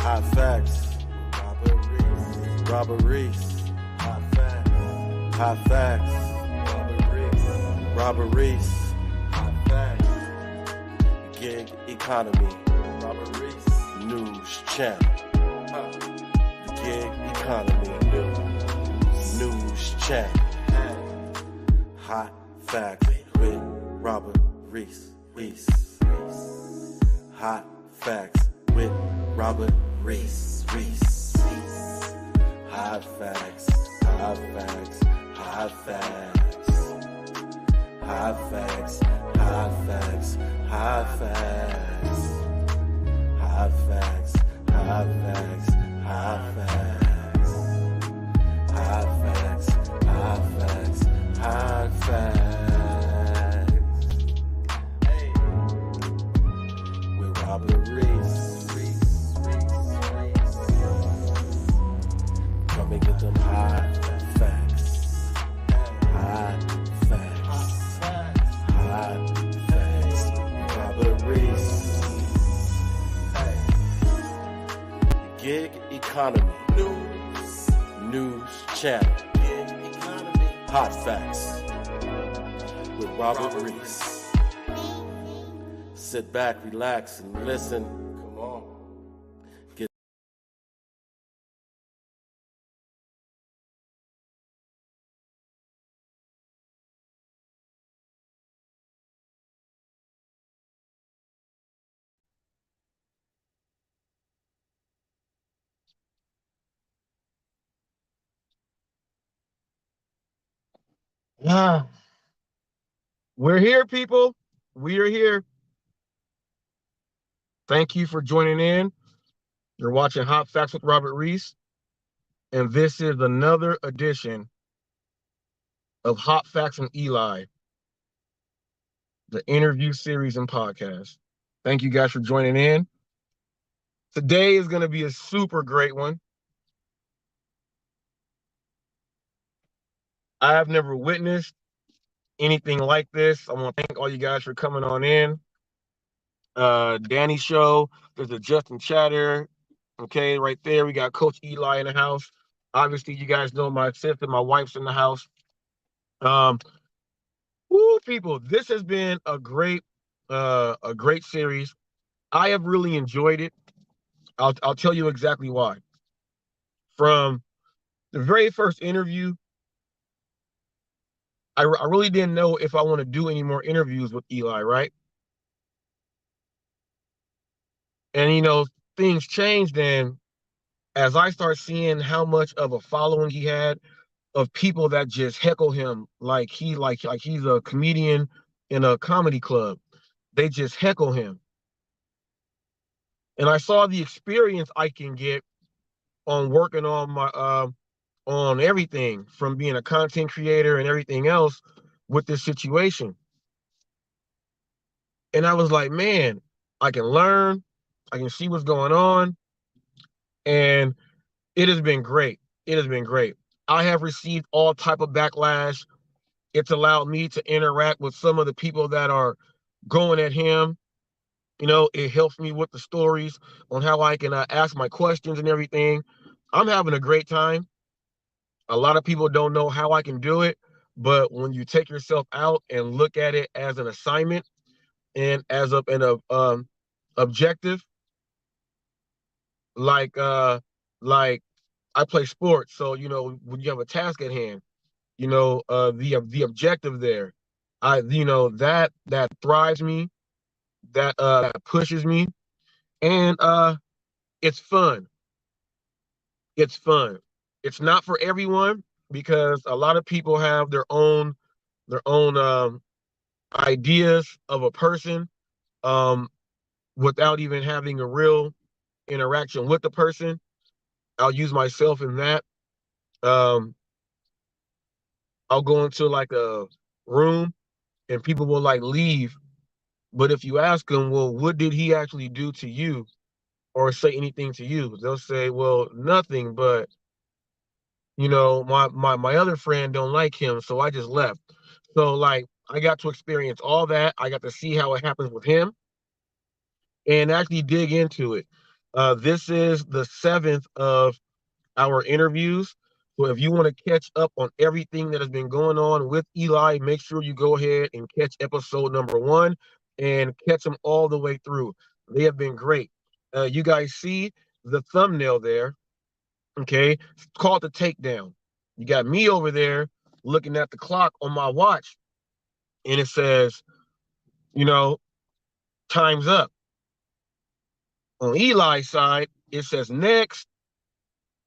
Hot facts. Robert Reese. Hot facts. Hot facts. Robert Reese. Hot facts. Gig economy. Robert Reese. News channel. Gig economy. News channel. Hot facts with Robert Reese. Hot facts with Robert Reese. Hot facts. Hot facts. Hot facts. Hot facts. Hot facts. Hot facts. Hot facts. Hot facts. Hot facts. Hot facts. Hot facts. Hot facts. Hey. With Robert Reese. Come and get them hot facts. Hot facts. Hot facts. Robert Reese. Hey. Gig economy. News channel. Hot facts with Robert Reese. Sit back, relax, and listen. Come on. Get We're here, people. We are here. Thank you for joining in. You're watching Hot Facts with Robert Reese, and this is another edition of Hot Facts and Eli, the interview series and podcast. Thank you guys for joining in. Today is going to be a super great one. I have never witnessed anything like this. I want to thank all you guys for coming on in. Danny Show, there's a Justin Chatter. Okay, right there. We got Coach Eli in the house. Obviously, you guys know my sister, my wife's in the house. People, this has been a great series. I have really enjoyed it. I'll tell you exactly why. From the very first interview, I really didn't know if I want to do any more interviews with Eli, right? And, things changed then as I start seeing how much of a following he had of people that just heckle him like he's a comedian in a comedy club. They just heckle him. And I saw the experience I can get on working on my on everything from being a content creator and everything else with this situation. And I was like, man, I can learn, I can see what's going on. And it has been great. It has been great. I have received all type of backlash. It's allowed me to interact with some of the people that are going at him. It helps me with the stories on how I can ask my questions and everything. I'm having a great time. A lot of people don't know how I can do it, but when you take yourself out and look at it as an assignment and as an objective, like I play sports, so when you have a task at hand, the objective there, that thrives me, that pushes me, and it's fun. It's fun. It's not for everyone because a lot of people have their own ideas of a person without even having a real interaction with the person. I'll use myself in that. I'll go into like a room and people will leave. But if you ask them, well, what did he actually do to you or say anything to you? They'll say, well, nothing, but my other friend don't like him, so I just left. So I got to experience all that. I got to see how it happens with him and actually dig into it. This is the 7th of our interviews. So if you want to catch up on everything that has been going on with Eli, make sure you go ahead and catch episode number 1 and catch them all the way through. They have been great. You guys see the thumbnail there. Okay, it's called the takedown. You got me over there looking at the clock on my watch, and it says, you know, time's up. On Eli's side, it says next.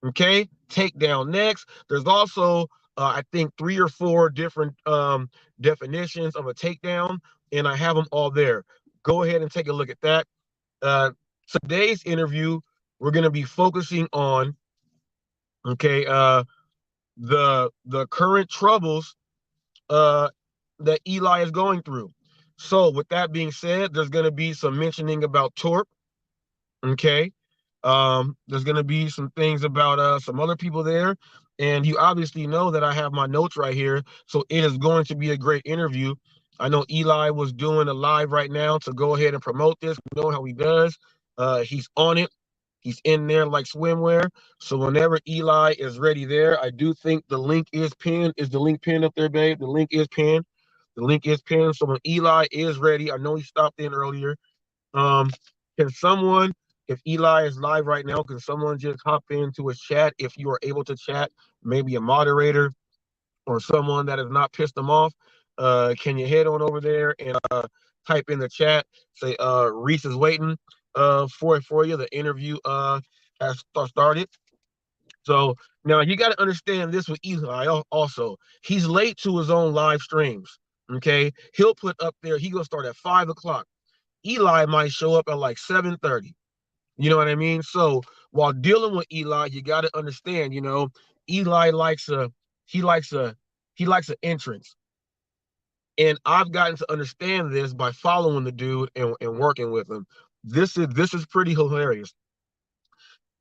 Okay, takedown next. There's also, I think, 3 or 4 different definitions of a takedown, and I have them all there. Go ahead and take a look at that. Today's interview, we're going to be focusing on, okay, the current troubles that Eli is going through. So with that being said, there's going to be some mentioning about Torp. Okay. There's going to be some things about some other people there. And you obviously know that I have my notes right here. So it is going to be a great interview. I know Eli was doing a live right now to go ahead and promote this. We know how he does. He's on it. He's in there like swimwear. So whenever Eli is ready there, I do think the link is pinned. Is the link pinned up there, babe? The link is pinned. The link is pinned. So when Eli is ready, I know he stopped in earlier. Um, can someone, if Eli is live right now, can someone just hop into his chat if you are able to chat? Maybe a moderator or someone that has not pissed them off. Can you head on over there and type in the chat, say Reese is waiting for you. The interview has started. So now you got to understand this with Eli also. He's late to his own live streams. Okay. He'll put up there, he gonna start at 5 o'clock. Eli might show up at like 7:30. You know what I mean? So while dealing with Eli, you got to understand, Eli likes a he likes a he likes an entrance. And I've gotten to understand this by following the dude and working with him. This is pretty hilarious.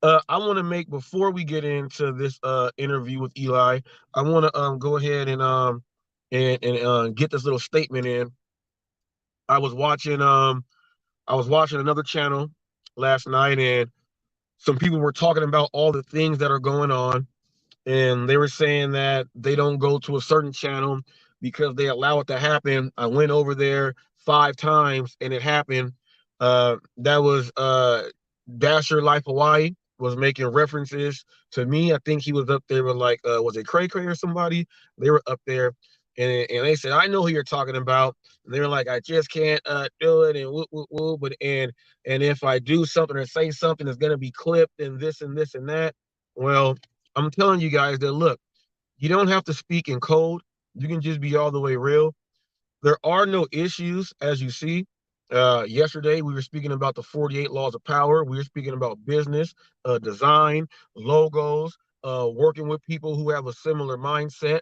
I want to make, before we get into this interview with Eli, I want to go ahead and get this little statement in. I was watching another channel last night, and some people were talking about all the things that are going on, and they were saying that they don't go to a certain channel because they allow it to happen. I went over there 5 times and it happened. That was Dasher Life Hawaii was making references to me. I think he was up there with, like, was it Cray Cray or somebody? They were up there, and they said, I know who you're talking about. And they were like, I just can't do it, and woo, woo, woo. But and if I do something or say something, it's gonna be clipped and this and this and that. Well, I'm telling you guys that, look, you don't have to speak in code. You can just be all the way real. There are no issues, as you see. Yesterday, we were speaking about the 48 laws of power. We were speaking about business, design, logos, working with people who have a similar mindset,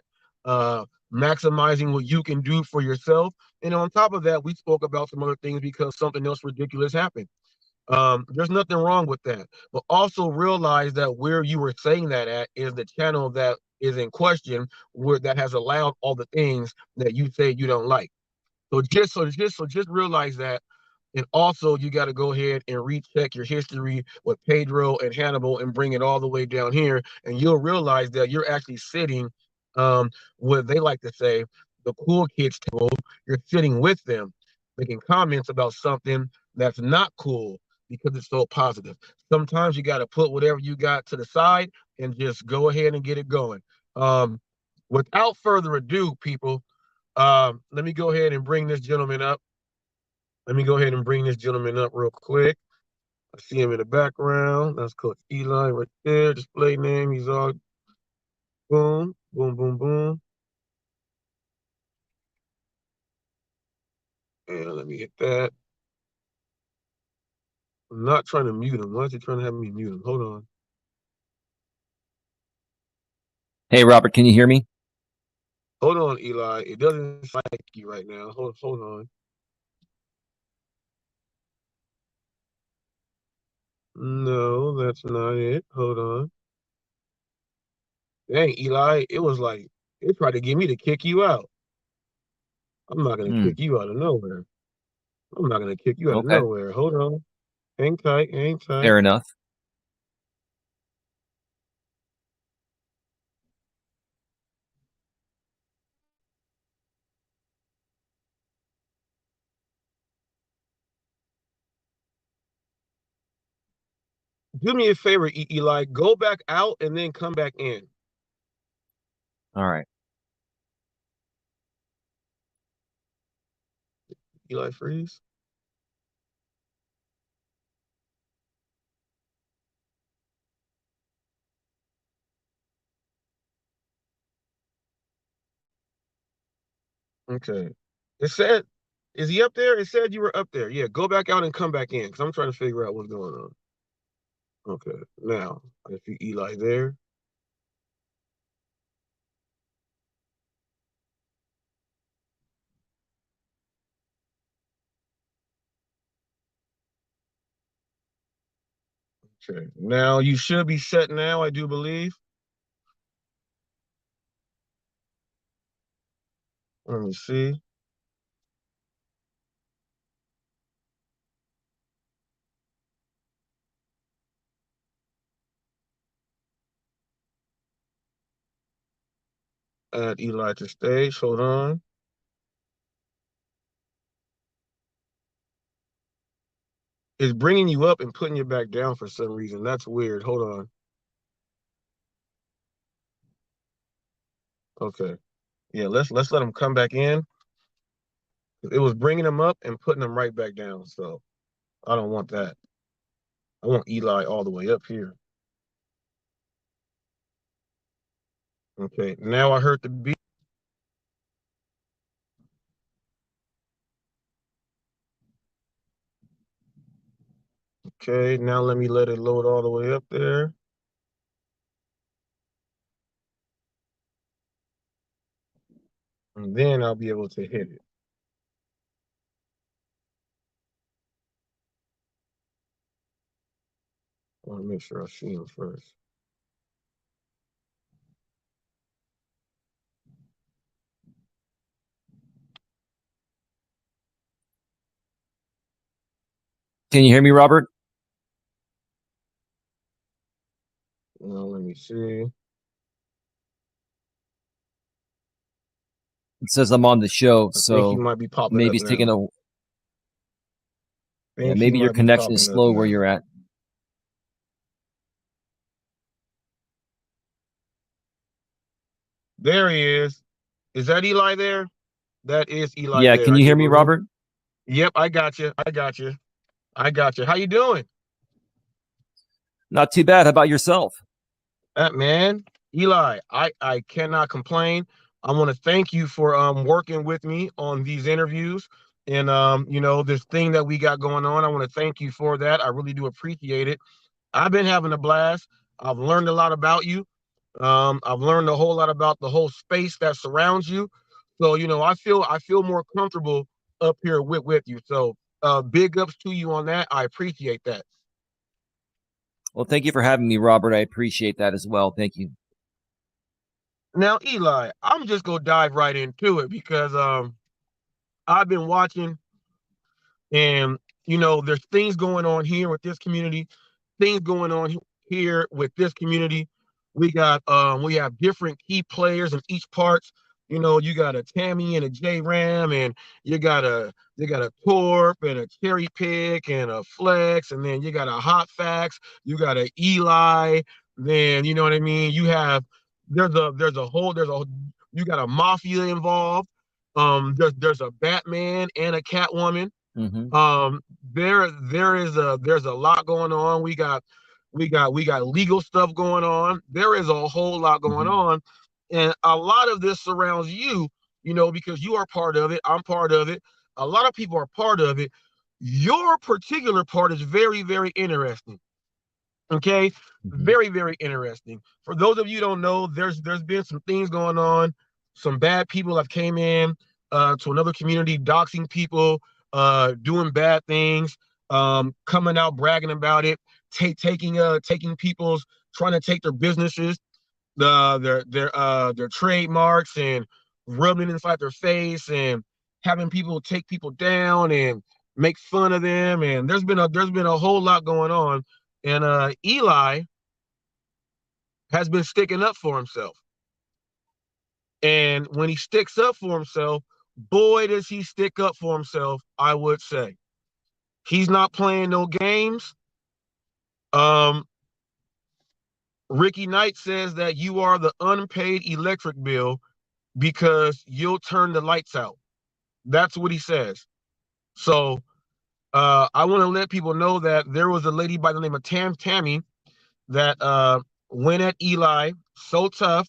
maximizing what you can do for yourself. And on top of that, we spoke about some other things because something else ridiculous happened. There's nothing wrong with that. But also realize that where you were saying that at is the channel that is in question, where that has allowed all the things that you say you don't like. So just realize that. And also, you got to go ahead and recheck your history with Pedro and Hannibal and bring it all the way down here. And you'll realize that you're actually sitting, what they like to say, the cool kids table. You're sitting with them, making comments about something that's not cool because it's so positive. Sometimes you got to put whatever you got to the side and just go ahead and get it going. Without further ado, people, let me go ahead and bring this gentleman up. Let me go ahead and bring this gentleman up real quick. I see him in the background. That's Coach Eli right there. Display name. He's all boom, boom, boom, boom. And let me hit that. I'm not trying to mute him. Why is he trying to have me mute him? Hold on. Hey, Robert, can you hear me? Hold on, Eli. It doesn't sound like you right now. Hold on. No, that's not it. Hold on. Dang, Eli, it tried to get me to kick you out. I'm not gonna kick you out of nowhere. I'm not gonna kick you out of Okay. nowhere. Hold on. Hang tight, hang tight. Fair enough. Do me a favor, Eli. Go back out and then come back in. All right. Eli, freeze. Okay. It said, is he up there? It said you were up there. Yeah, go back out and come back in because I'm trying to figure out what's going on. Okay. Now, I see Eli there. Okay. Now you should be set now, I do believe. Let me see. Add Eli to stage. Hold on. It's bringing you up and putting you back down for some reason. That's weird. Hold on. Okay. Yeah, let's let him come back in. It was bringing him up and putting him right back down. So I don't want that. I want Eli all the way up here. Okay. Now I heard the beat. Okay. Now let me let it load all the way up there. And then I'll be able to hit it. I want to make sure I see him first. Can you hear me, Robert? Now let me see. It says I'm on the show, I think he so might be popping maybe up it's taking a. now. Yeah, maybe your connection is slow where you're at. There he is. Is that Eli there? That is Eli Yeah, there. can I you do hear me, believe. Robert? Yep, I got you. I got you. I got you. How you doing? Not too bad. How about yourself? Man, Eli, I cannot complain. I want to thank you for working with me on these interviews and you know, this thing that we got going on. I want to thank you for that. I really do appreciate it. I've been having a blast. I've learned a lot about you. I've learned a whole lot about the whole space that surrounds you. So, you know, I feel more comfortable up here with you. So big ups to you on that. I appreciate that. Well, thank you for having me, Robert. I appreciate that as well. Thank you. Now, Eli, I'm just gonna dive right into it because I've been watching, and you know, there's things going on here with this community, things going on here with this community. We have different key players in each parts. You know, you got a Tammy and a J Ram, and you got a Torp and a Cherry Pick and a Flex, and then you got a HotFacts, you got a Eli, then you know what I mean. You have there's a you got a Mafia involved. There's a Batman and a Catwoman. Mm-hmm. There's a lot going on. We got legal stuff going on. There is a whole lot going on, and a lot of this surrounds you, you know, because you are part of it. I'm part of it. A lot of people are part of it. Your particular part is very, very interesting. Okay, very, very interesting. For those of you who don't know, there's been some things going on. Some bad people have came in to another community, doxing people, doing bad things, coming out bragging about it, taking people's, trying to take their businesses, their trademarks, and rubbing it inside their face, and having people take people down, and make fun of them, and there's been a whole lot going on. And Eli has been sticking up for himself. And when he sticks up for himself, boy, does he stick up for himself, I would say. He's not playing no games. Ricky Knight says that you are the unpaid electric bill because you'll turn the lights out. That's what he says. So I want to let people know that there was a lady by the name of Tammy that went at Eli so tough,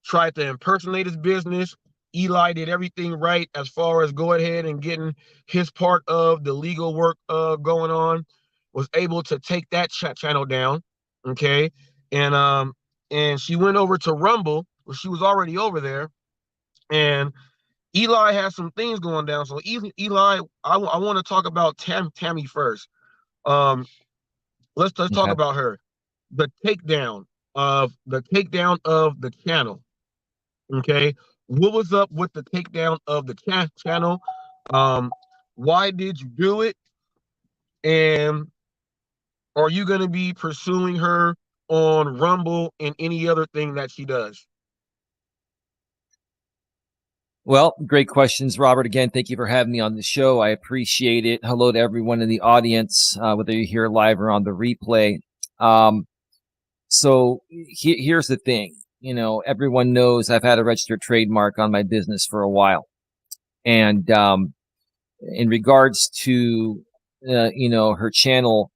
tried to impersonate his business. Eli did everything right as far as go ahead and getting his part of the legal work going on, was able to take that channel down. Okay. And she went over to Rumble, where she was already over there, and Eli has some things going down. So Eli, I want to talk about Tammy first. Let's talk Okay. about her. The takedown of the channel. Okay, what was up with the takedown of the channel? Why did you do it? And are you going to be pursuing her on Rumble and any other thing that she does? Well, great questions, Robert. Again, thank you for having me on the show. I appreciate it. Hello to everyone in the audience, whether you're here live or on the replay. So here's the thing. You know, everyone knows I've had a registered trademark on my business for a while. And in regards to, her channel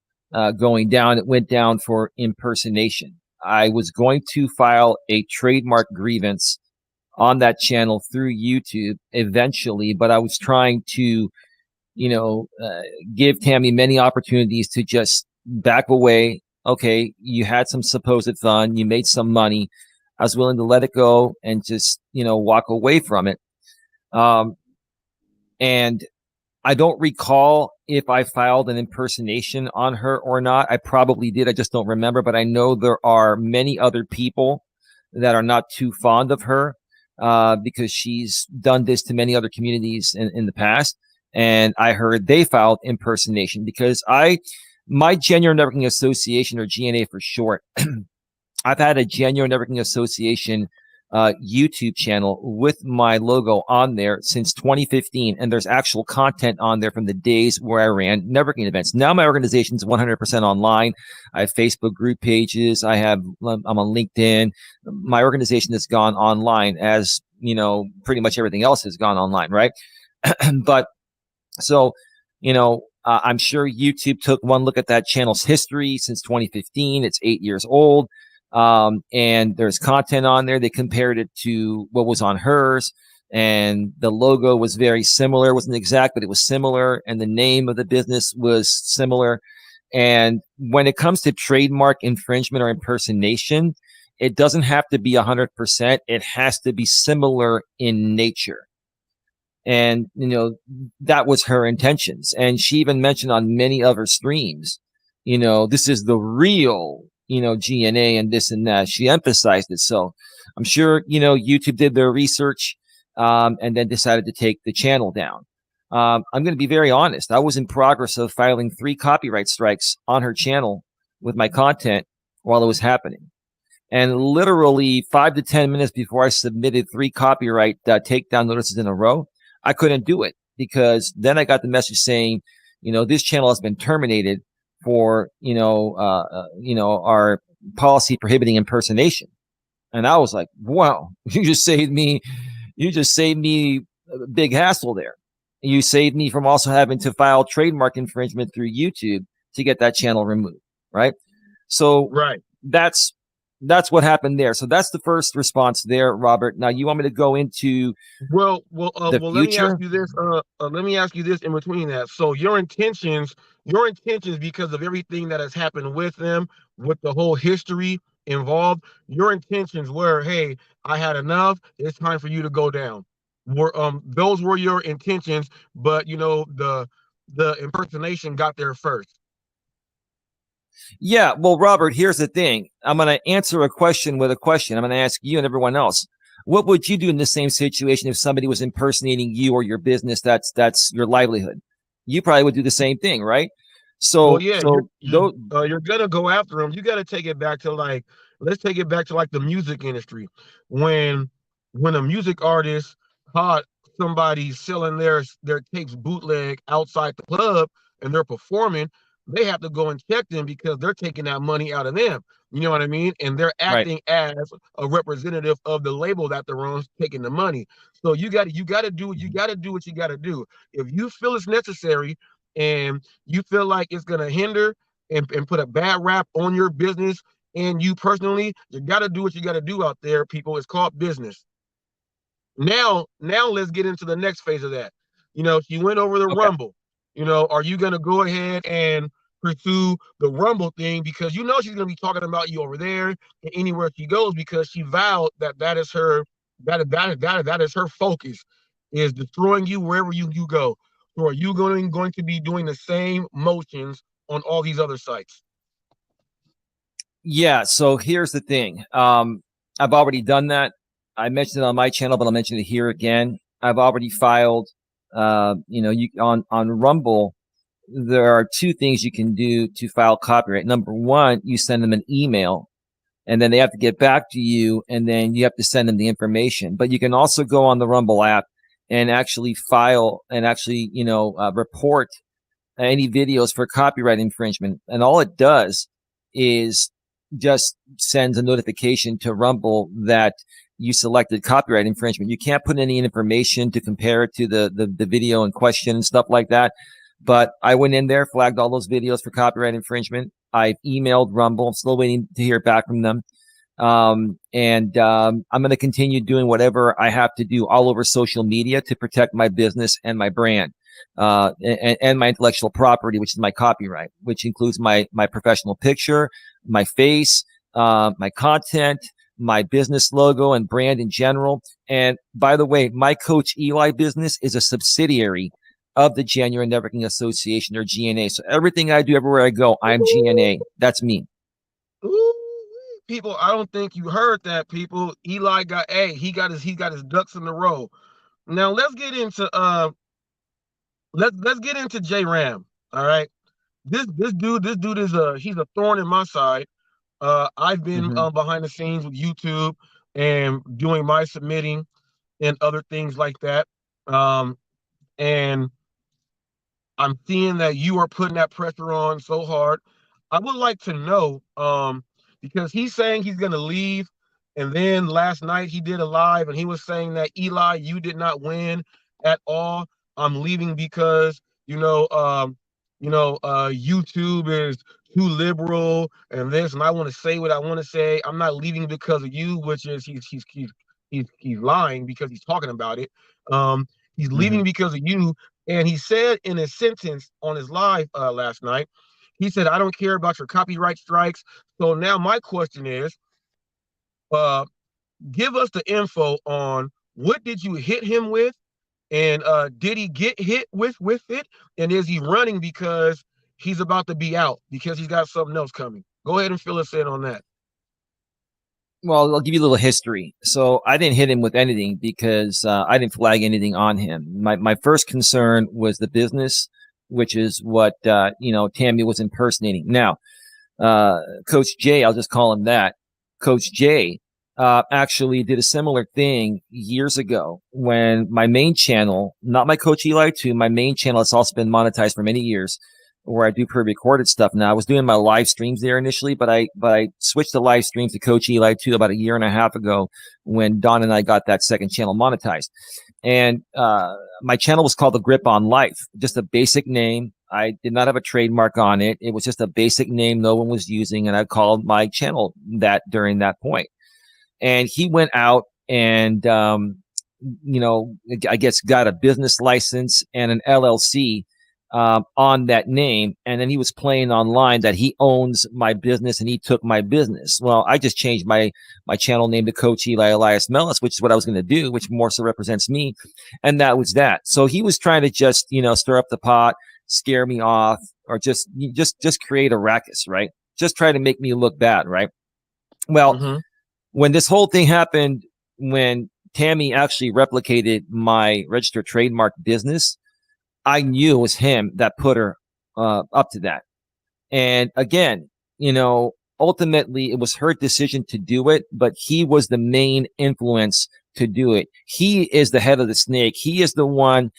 going down, it went down for impersonation. I was going to file a trademark grievance on that channel through YouTube eventually, but I was trying to, give Tammy many opportunities to just back away. Okay, you had some supposed fun, you made some money. I was willing to let it go and just, walk away from it. And I don't recall if I filed an impersonation on her or not. I probably did. I just don't remember. But I know there are many other people that are not too fond of her because she's done this to many other communities in the past. And I heard they filed impersonation because my Genuine Networking Association, or GNA for short, I've had a Genuine Networking Association YouTube channel with my logo on there since 2015, and there's actual content on there from the days where I ran networking events. Now my organization is 100% online. I have Facebook group pages. I'm on LinkedIn. My organization has gone online, as pretty much everything else has gone online, right? But so I'm sure YouTube took one look at that channel's history since 2015. It's 8 years old. And there's content on there. They compared it to what was on hers, and the logo was very similar. It wasn't exact, but it was similar, and the name of the business was similar. And when it comes to trademark infringement or impersonation, it doesn't have to be 100%. It has to be similar in nature. And, that was her intentions. And she even mentioned on many other streams, this is the real GNA and this and that. She emphasized it. So I'm sure, YouTube did their research and then decided to take the channel down. I'm going to be very honest. I was in progress of filing 3 copyright strikes on her channel with my content while it was happening. And literally 5 to 10 minutes before I submitted 3 copyright takedown notices in a row, I couldn't do it because then I got the message saying, this channel has been terminated for, our policy prohibiting impersonation. And I was like, wow, you just saved me a big hassle there. You saved me from also having to file trademark infringement through YouTube to get that channel removed. Right. So right. That's what happened there. So that's the first response there, Robert. Now you want me to go into well, the future? Let me ask you this in between that. So your intentions, because of everything that has happened with them, with the whole history involved, your intentions were, hey, I had enough. It's time for you to go down. Those were your intentions, but the impersonation got there first. Yeah, well, Robert, here's the thing. I'm going to answer a question with a question. I'm going to ask you and everyone else. What would you do in the same situation if somebody was impersonating you or your business? That's your livelihood. you probably would do the same thing, right? Well, So, yeah, so those, you're gonna go after them. You got to take it back to like, let's take it back to like the music industry. When when a music artist caught somebody selling their tapes bootleg outside the club and they're performing, they have to go and check them because they're taking that money out of them. You know what I mean? And they're right. acting as a representative of the label that they're on, taking the money. So you got to do what you got to do. If you feel it's necessary and you feel like it's going to hinder and put a bad rap on your business and you personally, you got to do what you got to do out there, people. It's called business. Now let's get into the next phase of that. She went over the Okay. Rumble. Are you going to go ahead and pursue the Rumble thing because she's going to be talking about you over there and anywhere she goes because she vowed that is her that is her focus, is destroying you wherever you go. So are you going to be doing the same motions on all these other sites? Yeah. So here's the thing. I've already done that. I mentioned it on my channel, but I'll mention it here again. I've already filed, you on Rumble. There are two things you can do to file copyright. Number one, you send them an email and then they have to get back to you and then you have to send them the information. But you can also go on the Rumble app and actually file and actually, report any videos for copyright infringement. And all it does is just sends a notification to Rumble that you selected copyright infringement. You can't put any information to compare it to the video in question and stuff like that. But I went in there, flagged all those videos for copyright infringement. I've emailed Rumble. I'm still waiting to hear back from them. I'm going to continue doing whatever I have to do all over social media to protect my business and my brand, and my intellectual property, which is my copyright, which includes my professional picture, my face, my content, my business logo and brand in general. And by the way, my Coach Eli business is a subsidiary of the Genuine Networking Association, or GNA. So everything I do everywhere I go, I'm GNA. That's me. Ooh, people, I don't think you heard that, people. Eli he got his ducks in a row. Now let's get into let's get into J Ram. All right. This dude is he's a thorn in my side. I've been behind the scenes with YouTube and doing my submitting and other things like that. And I'm seeing that you are putting that pressure on so hard. I would like to know, because he's saying he's going to leave. And then last night he did a live and he was saying that, Eli, you did not win at all. I'm leaving because, YouTube is too liberal and this, and I want to say what I want to say. I'm not leaving because of you, which is he's lying because he's talking about it. He's leaving because of you. And he said in a sentence on his live last night, he said, I don't care about your copyright strikes. So now my question is, give us the info on what did you hit him with? And did he get hit with it? And is he running because he's about to be out because he's got something else coming? Go ahead and fill us in on that. Well, I'll give you a little history. So I didn't hit him with anything because I didn't flag anything on him. My first concern was the business, which is what Tammy was impersonating. Now, Coach J, I'll just call him that. Coach J actually did a similar thing years ago when my main channel, not my Coach Eli 2, my main channel has also been monetized for many years, where I do pre-recorded stuff. Now, I was doing my live streams there initially, but I switched the live streams to Coach Eli 2 about a year and a half ago when Don and I got that second channel monetized. And my channel was called The Grip on Life, just a basic name. I did not have a trademark on it. It was just a basic name no one was using, and I called my channel that during that point. And he went out and, I guess got a business license and an LLC on that name. And then he was playing online that he owns my business and he took my business. Well, I just changed my channel name to Coach Eli Elias Mellis, which is what I was going to do, which more so represents me. And that was that. So he was trying to just, stir up the pot, scare me off, or just create a ruckus, right? Just try to make me look bad, right? Well, when this whole thing happened, when Tammy actually replicated my registered trademark business, I knew it was him that put her up to that. And again, ultimately it was her decision to do it, but he was the main influence to do it. He is the head of the snake. He is the one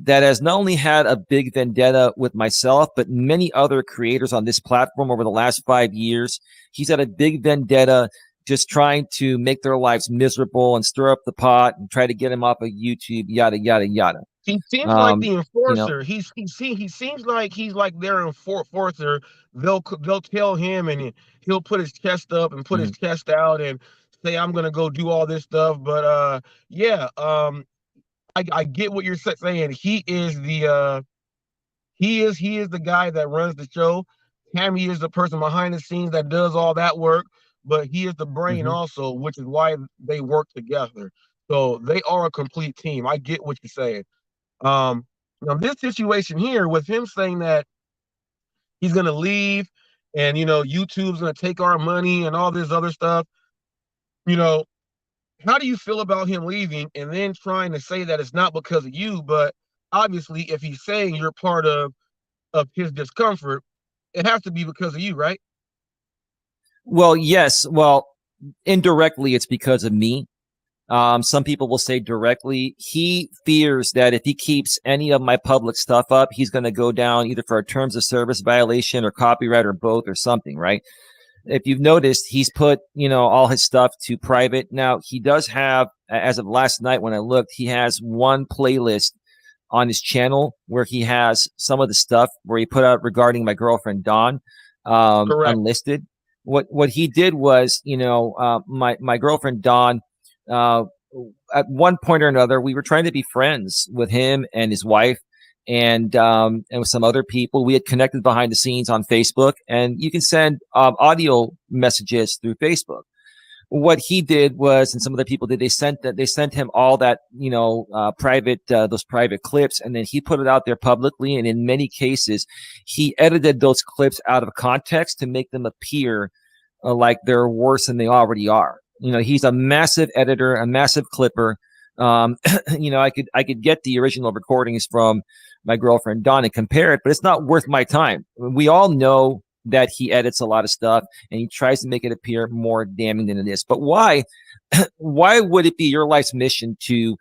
that has not only had a big vendetta with myself, but many other creators on this platform over the last 5 years. He's had a big vendetta just trying to make their lives miserable and stir up the pot and try to get him off of YouTube, yada, yada, yada. He seems like the enforcer. He seems like he's like their enforcer. They'll tell him, and he'll put his chest up and put his chest out and say, "I'm gonna go do all this stuff." But yeah, I get what you're saying. He is the guy that runs the show. Tammy is the person behind the scenes that does all that work, but he is the brain also, which is why they work together. So they are a complete team. I get what you're saying. Now this situation here with him saying that he's gonna leave and YouTube's gonna take our money and all this other stuff, how do you feel about him leaving and then trying to say that it's not because of you? But obviously if he's saying you're part of his discomfort, it has to be because of you, right? Well, yes. Well, indirectly it's because of me. Some people will say directly. He fears that if he keeps any of my public stuff up, he's going to go down either for a terms of service violation or copyright or both or something, right? If you've noticed, he's put, all his stuff to private. Now, he does have, as of last night when I looked, he has one playlist on his channel where he has some of the stuff where he put out regarding my girlfriend, Dawn, unlisted. What he did was, my girlfriend, Dawn, at one point or another, we were trying to be friends with him and his wife and with some other people. We had connected behind the scenes on Facebook, and you can send audio messages through Facebook. What he did was, and some other people did, they sent him all that, private, those private clips, and then he put it out there publicly. And in many cases, he edited those clips out of context to make them appear like they're worse than they already are. He's a massive editor, a massive clipper. I could get the original recordings from my girlfriend Dawn and compare it, but it's not worth my time. We all know that he edits a lot of stuff and he tries to make it appear more damning than it is. But why would it be your life's mission to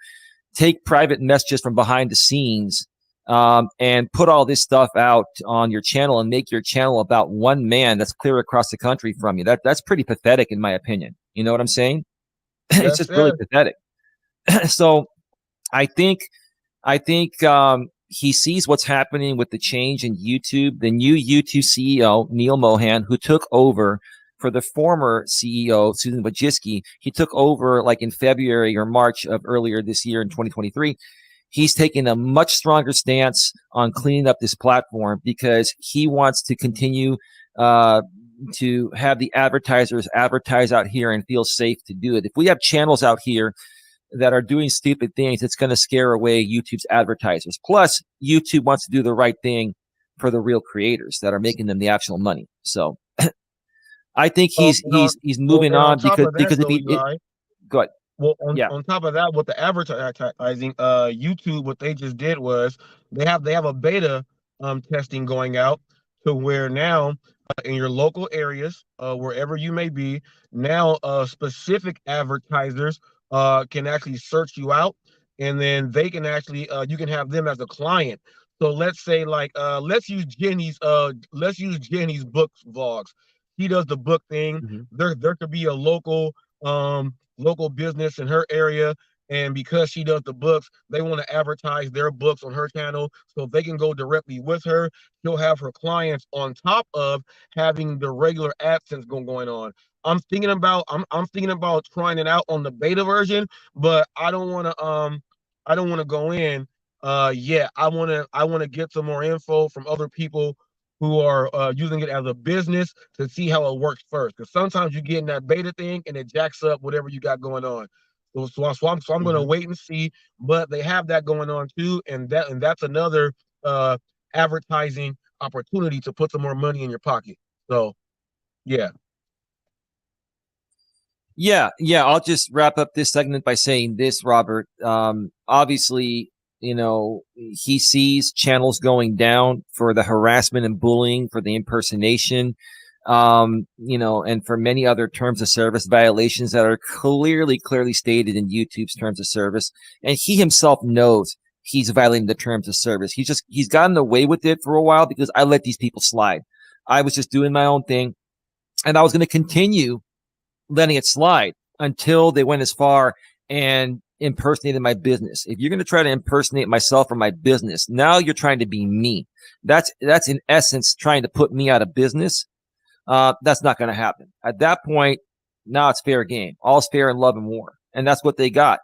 take private messages from behind the scenes and put all this stuff out on your channel and make your channel about one man that's clear across the country from you? That's pretty pathetic, in my opinion. You know what I'm saying? It's just really pathetic. So I think he sees what's happening with the change in YouTube. The new YouTube CEO, Neil Mohan, who took over for the former CEO, Susan Wojcicki, he took over like in February or March of earlier this year in 2023. He's taken a much stronger stance on cleaning up this platform because he wants to continue to have the advertisers advertise out here and feel safe to do it. If we have channels out here that are doing stupid things, it's going to scare away YouTube's advertisers. Plus, YouTube wants to do the right thing for the real creators that are making them the actual money. So I think he's moving on because if he go ahead. Well, on top of that, with the advertising, YouTube, what they just did was they have a beta testing going out to where now in your local areas, wherever you may be, now specific advertisers can actually search you out, and then they can actually you can have them as a client. So let's say let's use Jenny's book vlogs. He does the book thing. There could be a local business in her area, and because she does the books, they want to advertise their books on her channel, so they can go directly with her. She'll have her clients on top of having the regular AdSense going on. I'm thinking about trying it out on the beta version, but I don't want to go in yet. I want to get some more info from other people who are using it as a business to see how it works first. Because sometimes you get in that beta thing and it jacks up whatever you got going on. So I'm going to wait and see. But they have that going on too, and that's another advertising opportunity to put some more money in your pocket. So, yeah. Yeah. I'll just wrap up this segment by saying this, Robert. Obviously, he sees channels going down for the harassment and bullying, for the impersonation, and for many other terms of service violations that are clearly stated in YouTube's terms of service. And he himself knows he's violating the terms of service. He's gotten away with it for a while because I let these people slide. I was just doing my own thing, and I was going to continue letting it slide until they went as far and impersonated my business. If you're going to try to impersonate myself or my business, now you're trying to be me. That's in essence trying to put me out of business. That's not going to happen. At that point, now it's fair game. All's fair in love and war. And that's what they got.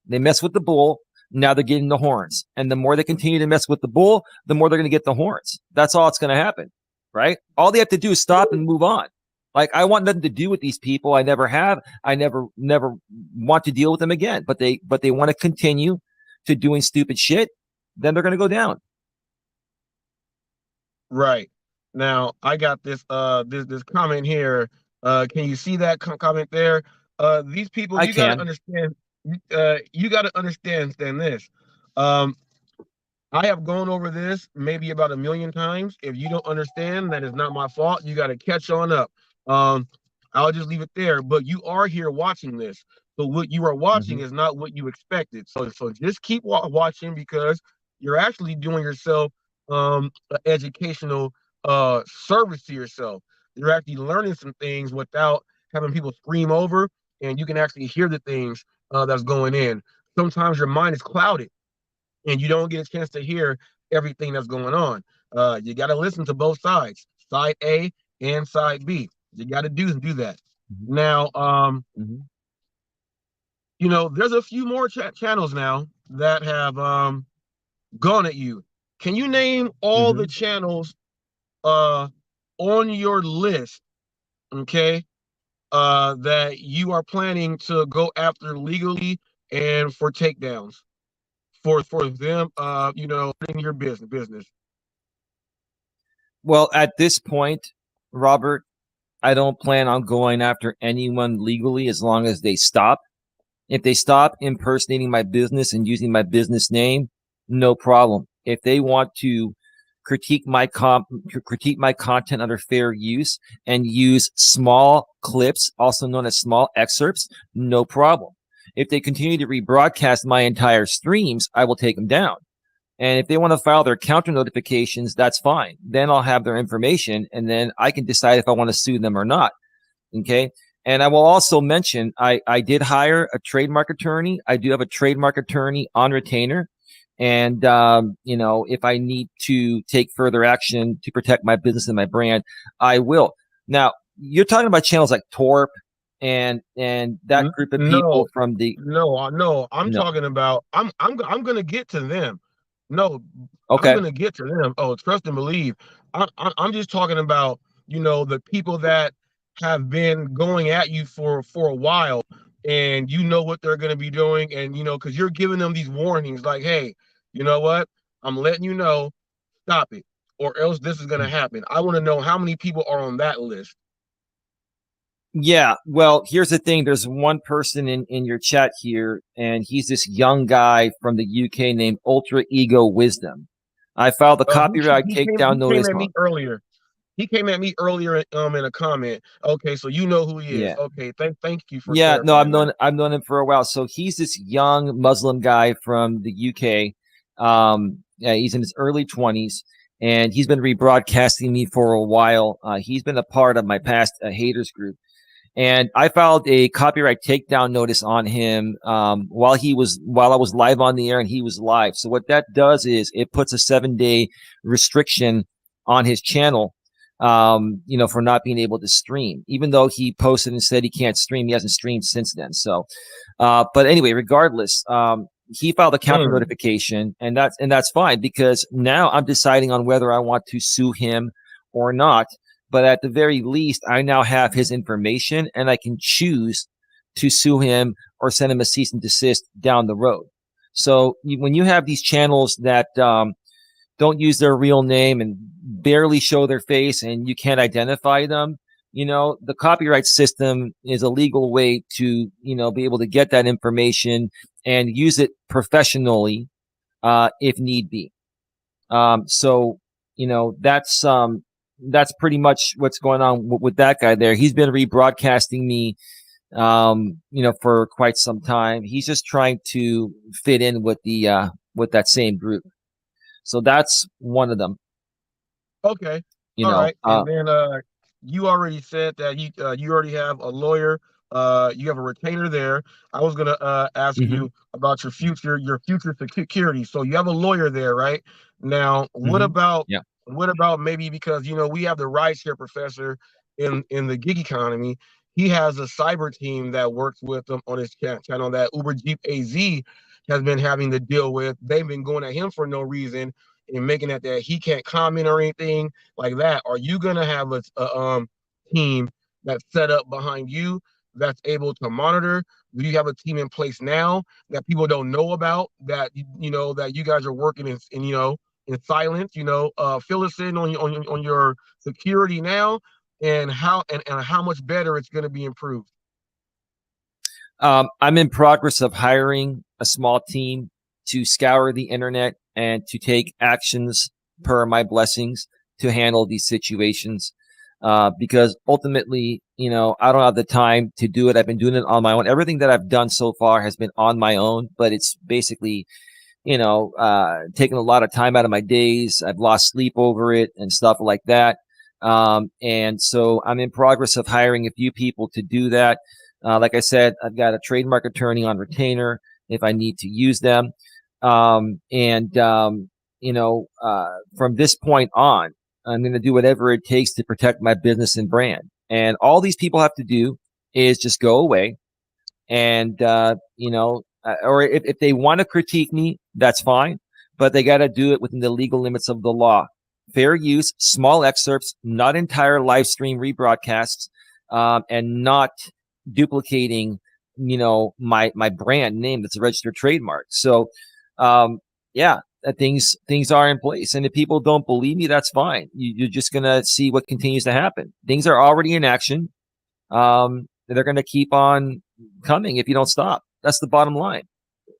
They mess with the bull. Now they're getting the horns. And the more they continue to mess with the bull, the more they're going to get the horns. That's all it's going to happen, right? All they have to do is stop and move on. Like, I want nothing to do with these people. I never have. I never want to deal with them again. But they want to continue to doing stupid shit. Then they're going to go down. Right. Now, I got this comment here. Can you see that comment there? These people, you got to understand. You got to understand this. I have gone over this maybe about 1 million times. If you don't understand, that is not my fault. You got to catch on up. I'll just leave it there. But you are here watching this. So what you are watching is not what you expected. So just keep watching, because you're actually doing yourself an educational service to yourself. You're actually learning some things without having people scream over, and you can actually hear the things that's going in. Sometimes your mind is clouded and you don't get a chance to hear everything that's going on. You got to listen to both sides, side A and side B. You got to do that. Now, there's a few more channels now that have gone at you. Can you name all the channels on your list, okay, that you are planning to go after legally and for takedowns for them, in your business? Well, at this point, Robert, I don't plan on going after anyone legally as long as they stop. If they stop impersonating my business and using my business name, no problem. If they want to critique my content under fair use and use small clips, also known as small excerpts, no problem. If they continue to rebroadcast my entire streams, I will take them down. And if they want to file their counter notifications, that's fine. Then I'll have their information, and then I can decide if I want to sue them or not. Okay. And I will also mention, I did hire a trademark attorney. I do have a trademark attorney on retainer. And, if I need to take further action to protect my business and my brand, I will. Now, you're talking about channels like Torp and that group of people from the. I'm talking about, I'm going to get to them. Okay. I'm going to get to them. Oh, trust and believe. I'm just talking about, the people that have been going at you for a while, and you know what they're going to be doing. And, because you're giving them these warnings like, hey, you know what? I'm letting you know, stop it, or else this is going to happen. I want to know how many people are on that list. Yeah, well, here's the thing. There's one person in your chat here, and he's this young guy from the UK named Ultra Ego Wisdom. I filed a copyright takedown notice. He came at me earlier in a comment. Okay, so you know who he is. Yeah. Okay, thank you for. Yeah, no, I've known him for a while. So he's this young Muslim guy from the UK. He's in his early 20s, and he's been rebroadcasting me for a while. He's been a part of my past haters group. And I filed a copyright takedown notice on him while I was live on the air and he was live. So what that does is it puts a 7-day restriction on his channel, for not being able to stream. Even though he posted and said he can't stream, he hasn't streamed since then. So, but anyway, regardless, he filed a counter notification, and that's fine, because now I'm deciding on whether I want to sue him or not. But at the very least, I now have his information, and I can choose to sue him or send him a cease and desist down the road. So when you have these channels that don't use their real name and barely show their face, and you can't identify them, the copyright system is a legal way to, be able to get that information and use it professionally if need be. So that's pretty much what's going on with that guy there. He's been rebroadcasting me, for quite some time. He's just trying to fit in with with that same group. So that's one of them. Okay. All right. And then you already said that you already have a lawyer. You have a retainer there. I was gonna ask you about your future security. So you have a lawyer there, right? Now, what about maybe, because we have the rideshare professor in the gig economy. He has a cyber team that works with him on his channel that Uber Jeep AZ has been having to deal with. They've been going at him for no reason and making it that he can't comment or anything like that. Are you gonna have a team that's set up behind you that's able to monitor? Do you have a team in place now that people don't know about, that that you guys are working in silence? Fill us in on your security now, and how much better it's going to be improved. I'm in progress of hiring a small team to scour the internet and to take actions per my blessings to handle these situations. Because ultimately, I don't have the time to do it. I've been doing it on my own. Everything that I've done so far has been on my own, but it's basically, taking a lot of time out of my days. I've lost sleep over it and stuff like that. And so I'm in progress of hiring a few people to do that. Like I said, I've got a trademark attorney on retainer if I need to use them. From this point on, I'm going to do whatever it takes to protect my business and brand. And all these people have to do is just go away. And, or if they want to critique me, that's fine. But they got to do it within the legal limits of the law. Fair use, small excerpts, not entire live stream rebroadcasts, and not duplicating, my brand name that's a registered trademark. So, things are in place. And if people don't believe me, that's fine. You're just going to see what continues to happen. Things are already in action. They're going to keep on coming if you don't stop. That's the bottom line.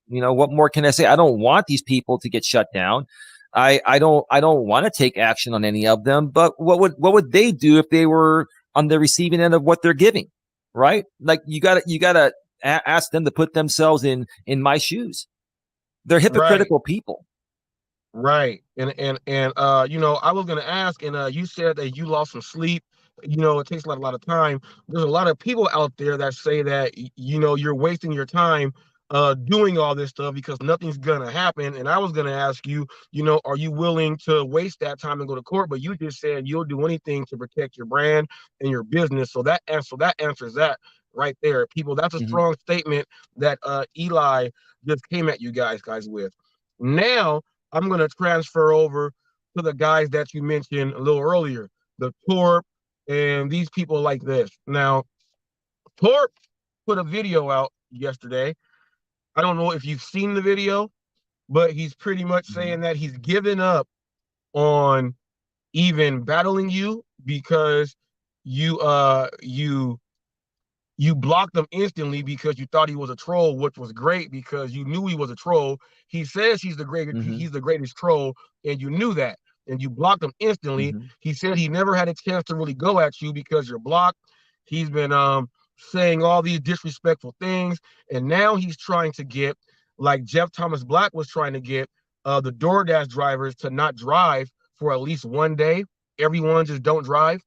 What more can I say? I don't want these people to get shut down. I don't want to take action on any of them, but what would they do if they were on the receiving end of what they're giving? Right? Like you gotta ask them to put themselves in my shoes. They're hypocritical people. Right. And I was going to ask, and you said that you lost some sleep. It takes a lot of time. There's a lot of people out there that say that, you're wasting your time doing all this stuff because nothing's going to happen. And I was going to ask you, are you willing to waste that time and go to court? But you just said you'll do anything to protect your brand and your business. So that answers that right there. People, that's a strong statement that Eli just came at you guys with. Now, I'm going to transfer over to the guys that you mentioned a little earlier, the Torp and these people like this. Now, Torp put a video out yesterday. I don't know if you've seen the video, but he's pretty much saying that he's given up on even battling you because you blocked him instantly because you thought he was a troll, which was great because you knew he was a troll. He says he's the greatest troll, and you knew that, and you blocked him instantly. He said he never had a chance to really go at you because you're blocked. He's been saying all these disrespectful things, and now he's trying to get, like Jeff Thomas Black was trying to get, the DoorDash drivers to not drive for at least one day. Everyone just don't drive.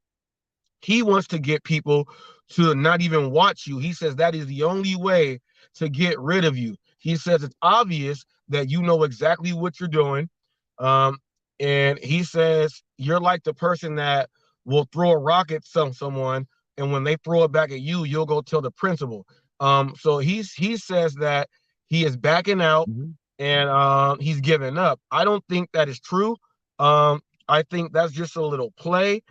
He wants to get people to not even watch you. He says that is the only way to get rid of you. He says it's obvious that you know exactly what you're doing. And he says you're like the person that will throw a rock at someone, and when they throw it back at you, you'll go tell the principal. So he says that he is backing out and he's giving up. I don't think that is true. I think that's just a little play.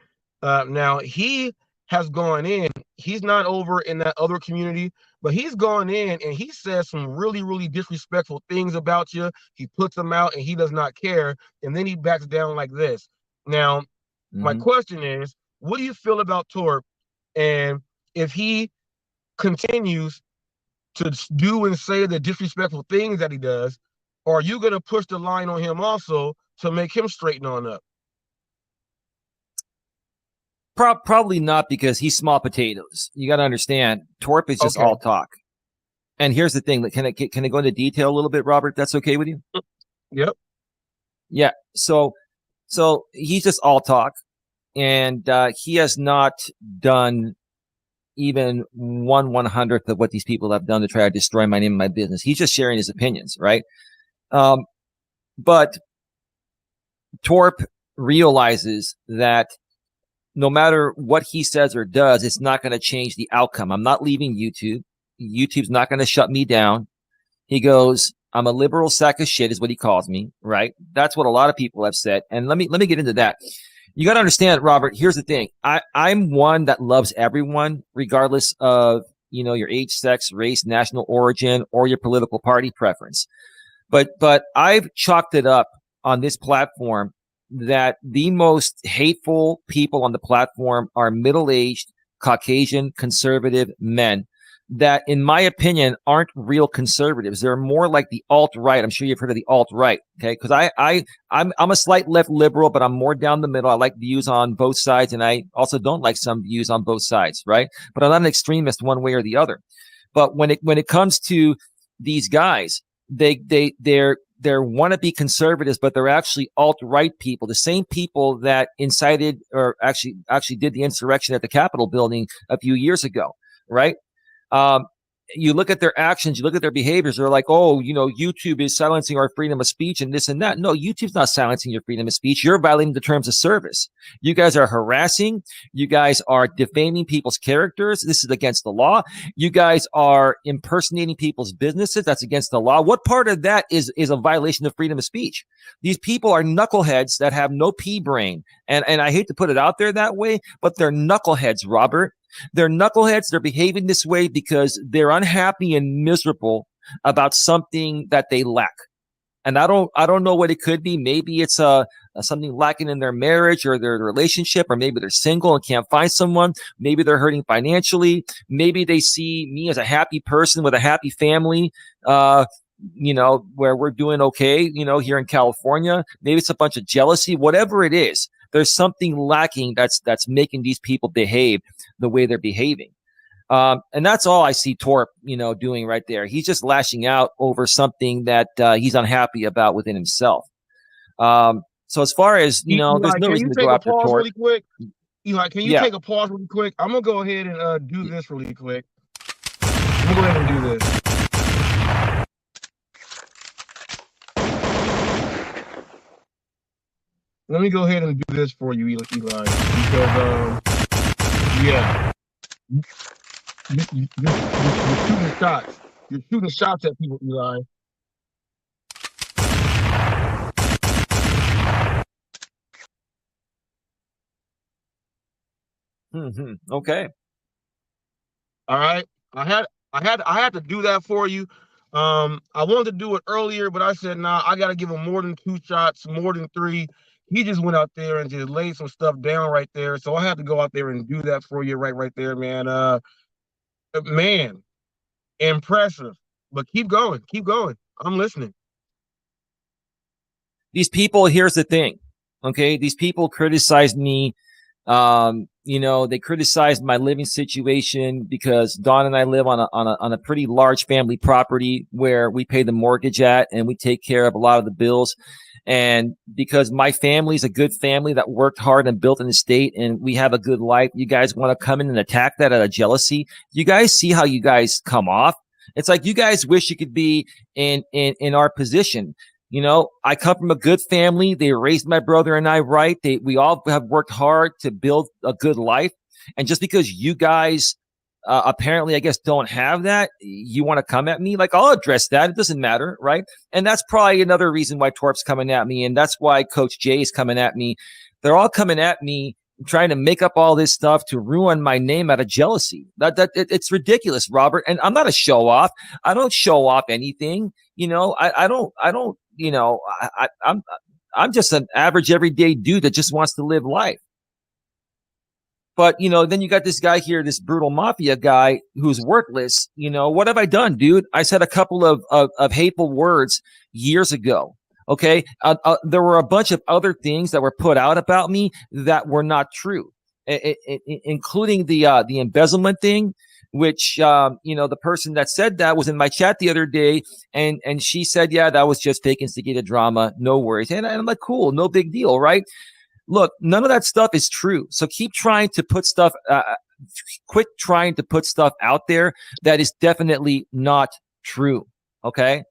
Now he has gone in. He's not over in that other community, but he's gone in and he says some really, really disrespectful things about you. He puts them out and he does not care. And then he backs down like this. Now, my question is, what do you feel about Torp? And if he continues to do and say the disrespectful things that he does, or are you gonna push the line on him also to make him straighten on up? Probably not, because he's small potatoes. You got to understand, Torp is just all talk. And here's the thing: can I go into detail a little bit, Robert? That's okay with you? Yep. Yeah. So he's just all talk, and he has not done even 1/100th of what these people have done to try to destroy my name and my business. He's just sharing his opinions, right? But Torp realizes that no matter what he says or does, it's not going to change the outcome. I'm not leaving YouTube. YouTube's not going to shut me down. He goes, I'm a liberal sack of shit is what he calls me, right? That's what a lot of people have said. And let me get into that. You got to understand, Robert, here's the thing. I'm one that loves everyone, regardless of, your age, sex, race, national origin, or your political party preference. But I've chalked it up on this platform that the most hateful people on the platform are middle-aged, Caucasian, conservative men that, in my opinion, aren't real conservatives. They're more like the alt-right. I'm sure you've heard of the alt-right, okay? Because I'm a slight left liberal, but I'm more down the middle. I like views on both sides, and I also don't like some views on both sides, right? But I'm not an extremist one way or the other. But when it comes to these guys, they're wannabe conservatives, but they're actually alt-right people, the same people that incited or actually did the insurrection at the Capitol building a few years ago, right? You look at their actions, you look at their behaviors, they're like, oh, YouTube is silencing our freedom of speech and this and that. No, YouTube's not silencing your freedom of speech. You're violating the terms of service. You guys are harassing. You guys are defaming people's characters. This is against the law. You guys are impersonating people's businesses. That's against the law. What part of that is a violation of freedom of speech? These people are knuckleheads that have no pea brain. And I hate to put it out there that way, but they're knuckleheads, Robert. They're knuckleheads. They're behaving this way because they're unhappy and miserable about something that they lack. And I don't know what it could be. Maybe it's something lacking in their marriage or their relationship, or maybe they're single and can't find someone. Maybe they're hurting financially. Maybe they see me as a happy person with a happy family, where we're doing okay, here in California. Maybe it's a bunch of jealousy. Whatever it is, there's something lacking that's making these people behave the way they're behaving. And that's all I see Torp, doing right there. He's just lashing out over something that he's unhappy about within himself. So as far as, Eli, there's no reason to go after Torp. Really quick? Eli, can you take a pause really quick? I'm going to go ahead and do this really quick. I'm going to go ahead and do this. Let me go ahead and do this for you, Eli, because, yeah. You're shooting shots. You're shooting shots at people, Eli. Okay. All right. I had to do that for you. I wanted to do it earlier, but I said, nah, I got to give him more than 2 shots, more than 3. He just went out there and just laid some stuff down right there. So I had to go out there and do that for you right there, man. Man, impressive. But keep going. I'm listening. These people, here's the thing. Okay. These people criticized me. They criticized my living situation because Dawn and I live on a pretty large family property where we pay the mortgage at, and we take care of a lot of the bills. And because my family's a good family that worked hard and built an estate, and we have a good life, you guys want to come in and attack that out of jealousy. You guys see how you guys come off. It's like you guys wish you could be in our position. I come from a good family. They raised my brother and I right. We all have worked hard to build a good life. And just because you guys apparently, I guess, don't have that, you want to come at me? Like, I'll address that. It doesn't matter, right? And that's probably another reason why Torp's coming at me. And that's why Coach Jay is coming at me. They're all coming at me, trying to make up all this stuff to ruin my name out of jealousy. It's ridiculous, Robert. And I'm not a show off. I don't show off anything. I'm just an average everyday dude that just wants to live life. But, then you got this guy here, this brutal mafia guy who's worthless. What have I done, dude? I said a couple of hateful words years ago. Okay. There were a bunch of other things that were put out about me that were not true, including the embezzlement thing, which, the person that said that was in my chat the other day. And she said, yeah, that was just fake instigated drama. No worries. And I'm like, cool, no big deal. Right. Look, none of that stuff is true. So keep trying to put stuff, quit trying to put stuff out there that is definitely not true. Okay.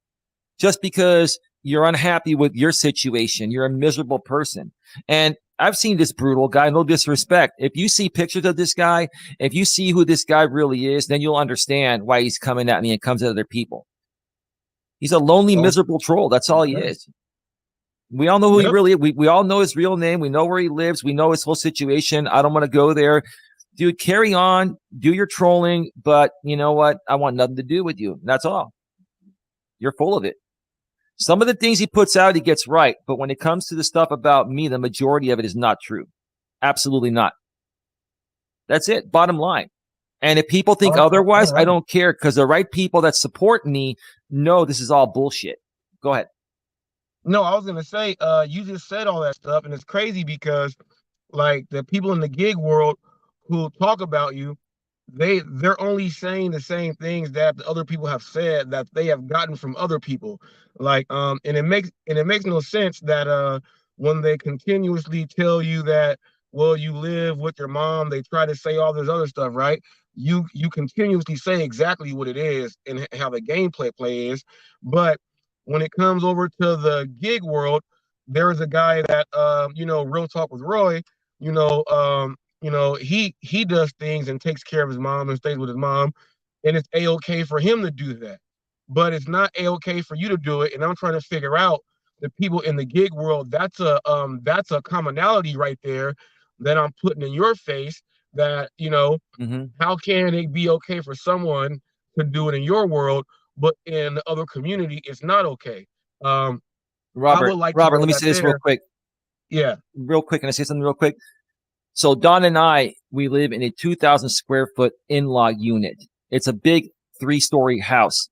Just because you're unhappy with your situation, you're a miserable person. And I've seen this brutal guy, no disrespect. If you see pictures of this guy, if you see who this guy really is, then you'll understand why he's coming at me and comes at other people. He's a lonely, miserable troll. That's all he is. We all know who he really is. We all know his real name. We know where he lives. We know his whole situation. I don't want to go there. Dude, carry on. Do your trolling. But you know what? I want nothing to do with you. That's all. You're full of it. Some of the things he puts out, he gets right. But when it comes to the stuff about me, the majority of it is not true. Absolutely not. That's it. Bottom line. And if people think otherwise, I don't care, because the right people that support me know this is all bullshit. Go ahead. No, I was going to say, you just said all that stuff, and it's crazy because, like, the people in the gig world who talk about you, they're only saying the same things that the other people have said that they have gotten from other people. Like, and it makes no sense that when they continuously tell you that, well, you live with your mom, they try to say all this other stuff, right? You continuously say exactly what it is and how the gameplay is, but when it comes over to the gig world, there is a guy that Real Talk with Roy, he does things and takes care of his mom and stays with his mom, and it's a-okay for him to do that. But it's not a-okay for you to do it. And I'm trying to figure out the people in the gig world, that's a commonality right there that I'm putting in your face that, how can it be okay for someone to do it in your world, but in the other community, it's not okay. Robert, let me say this real quick. Yeah. Real quick. Can I say something real quick? So Don and I, we live in a 2,000 square foot in-law unit. It's a big 3-story house.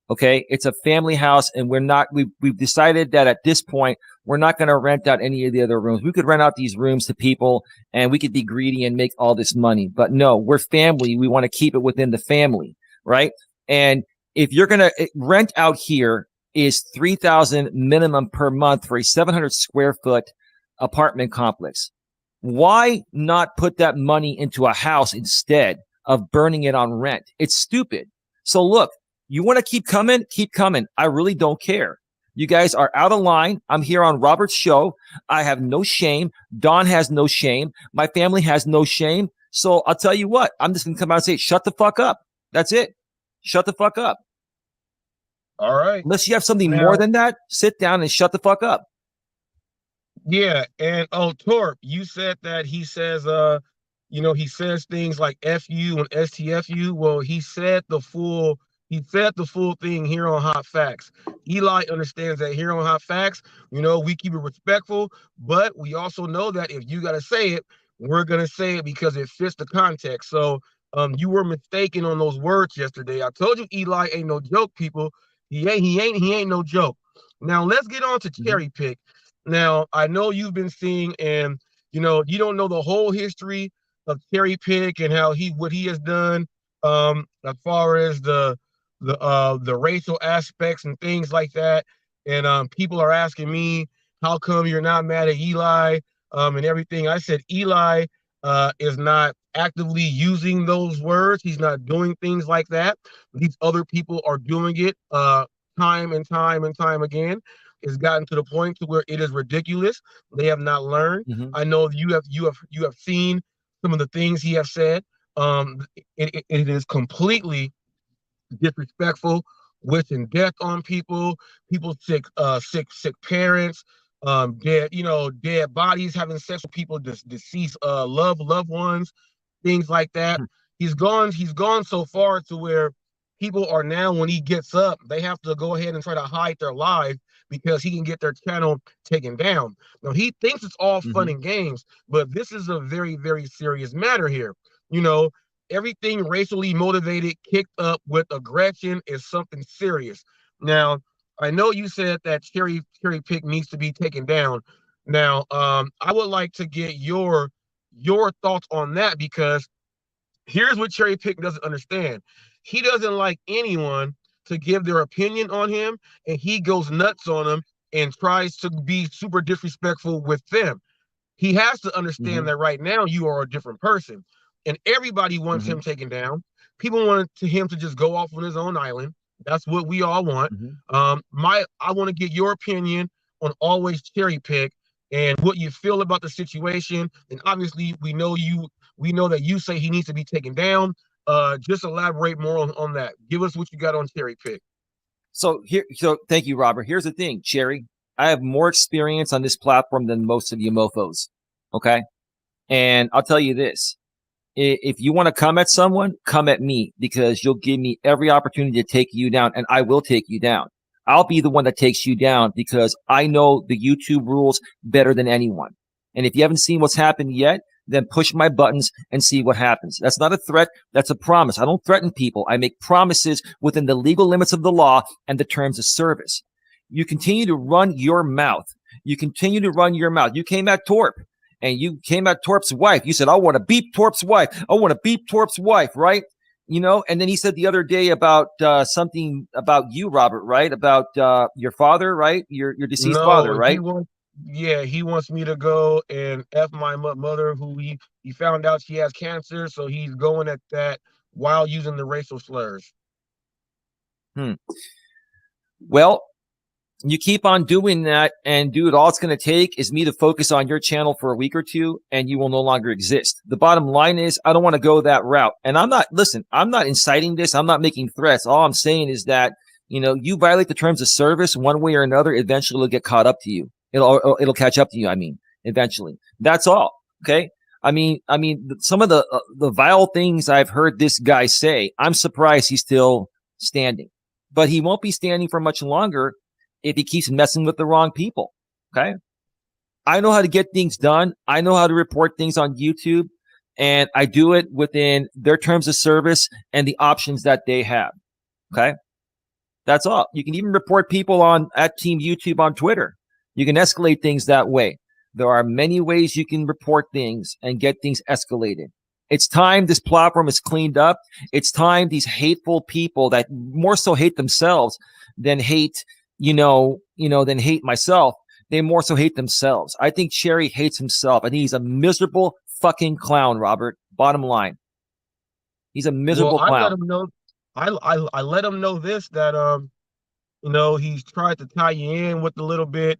Okay. It's a family house, and we've decided that at this point, we're not going to rent out any of the other rooms. We could rent out these rooms to people and we could be greedy and make all this money, but no, we're family. We want to keep it within the family. Right. And if you're going to rent out here is $3,000 minimum per month for a 700 square foot apartment complex. Why not put that money into a house instead of burning it on rent? It's stupid. So look, you want to keep coming? Keep coming. I really don't care. You guys are out of line. I'm here on Robert's show. I have no shame. Don has no shame. My family has no shame. So I'll tell you what, I'm just going to come out and say, shut the fuck up. That's it. Shut the fuck up. All right. Unless you have something more than that, sit down and shut the fuck up. Yeah, and Torp, you said that he says he says things like F you and STFU. Well, he said the full thing here on Hot Facts. Eli understands that here on Hot Facts, we keep it respectful, but we also know that if you gotta say it, we're gonna say it because it fits the context. So you were mistaken on those words yesterday. I told you Eli ain't no joke, people. He ain't no joke. Now let's get on to Cherry Pick. Now I know you've been seeing, and you don't know the whole history of Cherry Pick and what he has done as far as the racial aspects and things like that. And people are asking me, how come you're not mad at Eli and everything? I said Eli is not actively using those words. He's not doing things like that. These other people are doing it time and time and time again. It's gotten to the point to where it is ridiculous. They have not learned. I know you have seen some of the things he has said. It is completely disrespectful, wishing death on people sick parents, dead bodies, having sex with people, deceased loved ones, things like that. He's gone so far to where people are now, when he gets up, they have to go ahead and try to hide their lives because he can get their channel taken down. Now, he thinks it's all fun and games, but this is a very, very serious matter here. You know, everything racially motivated, kicked up with aggression is something serious. Now, I know you said that cherry pick needs to be taken down. Now, I would like to get your thoughts on that, because here's what cherry pick doesn't understand. He doesn't like anyone to give their opinion on him, and he goes nuts on them and tries to be super disrespectful with them. He has to understand that right now you are a different person, and everybody wants him taken down. People want him to just go off on his own island. That's what we all want. I want to get your opinion on always cherry pick and what you feel about the situation. And obviously, we know that you say he needs to be taken down. Just elaborate more on that. Give us what you got on cherry pick. So thank you, Robert. Here's the thing, Cherry. I have more experience on this platform than most of you mofos. Okay. And I'll tell you this. If you want to come at someone, come at me, because you'll give me every opportunity to take you down, and I will take you down. I'll be the one that takes you down because I know the YouTube rules better than anyone. And if you haven't seen what's happened yet, then push my buttons and see what happens. That's not a threat. That's a promise. I don't threaten people. I make promises within the legal limits of the law and the terms of service. You continue to run your mouth. You continue to run your mouth. You came at Torp, and you came at Torp's wife. You said, I want to beat Torp's wife. I want to beat Torp's wife, right? You know, and then he said the other day about something about you, Robert, right? About your father, right? Your deceased father, right? He wants me to go and F my mother, who he found out she has cancer. So he's going at that while using the racial slurs. Well, you keep on doing that, and dude, all it's going to take is me to focus on your channel for a week or two, and you will no longer exist. The bottom line is, I don't want to go that route. And I'm not inciting this. I'm not making threats. All I'm saying is that, you know, you violate the terms of service one way or another, eventually it'll get caught up to you. It'll catch up to you. I mean, eventually. That's all. Okay. I mean, some of the vile things I've heard this guy say, I'm surprised he's still standing, but he won't be standing for much longer if he keeps messing with the wrong people. Okay. I know how to get things done. I know how to report things on YouTube, and I do it within their terms of service and the options that they have. Okay. That's all. You can even report people at Team YouTube on Twitter. You can escalate things that way. There are many ways you can report things and get things escalated. It's time this platform is cleaned up. It's time these hateful people that more so hate themselves than hate, than hate myself. They more so hate themselves. I think Cherry hates himself. I think he's a miserable fucking clown, Robert. Bottom line. He's a miserable clown. I let him know this, that, he's tried to tie you in with a little bit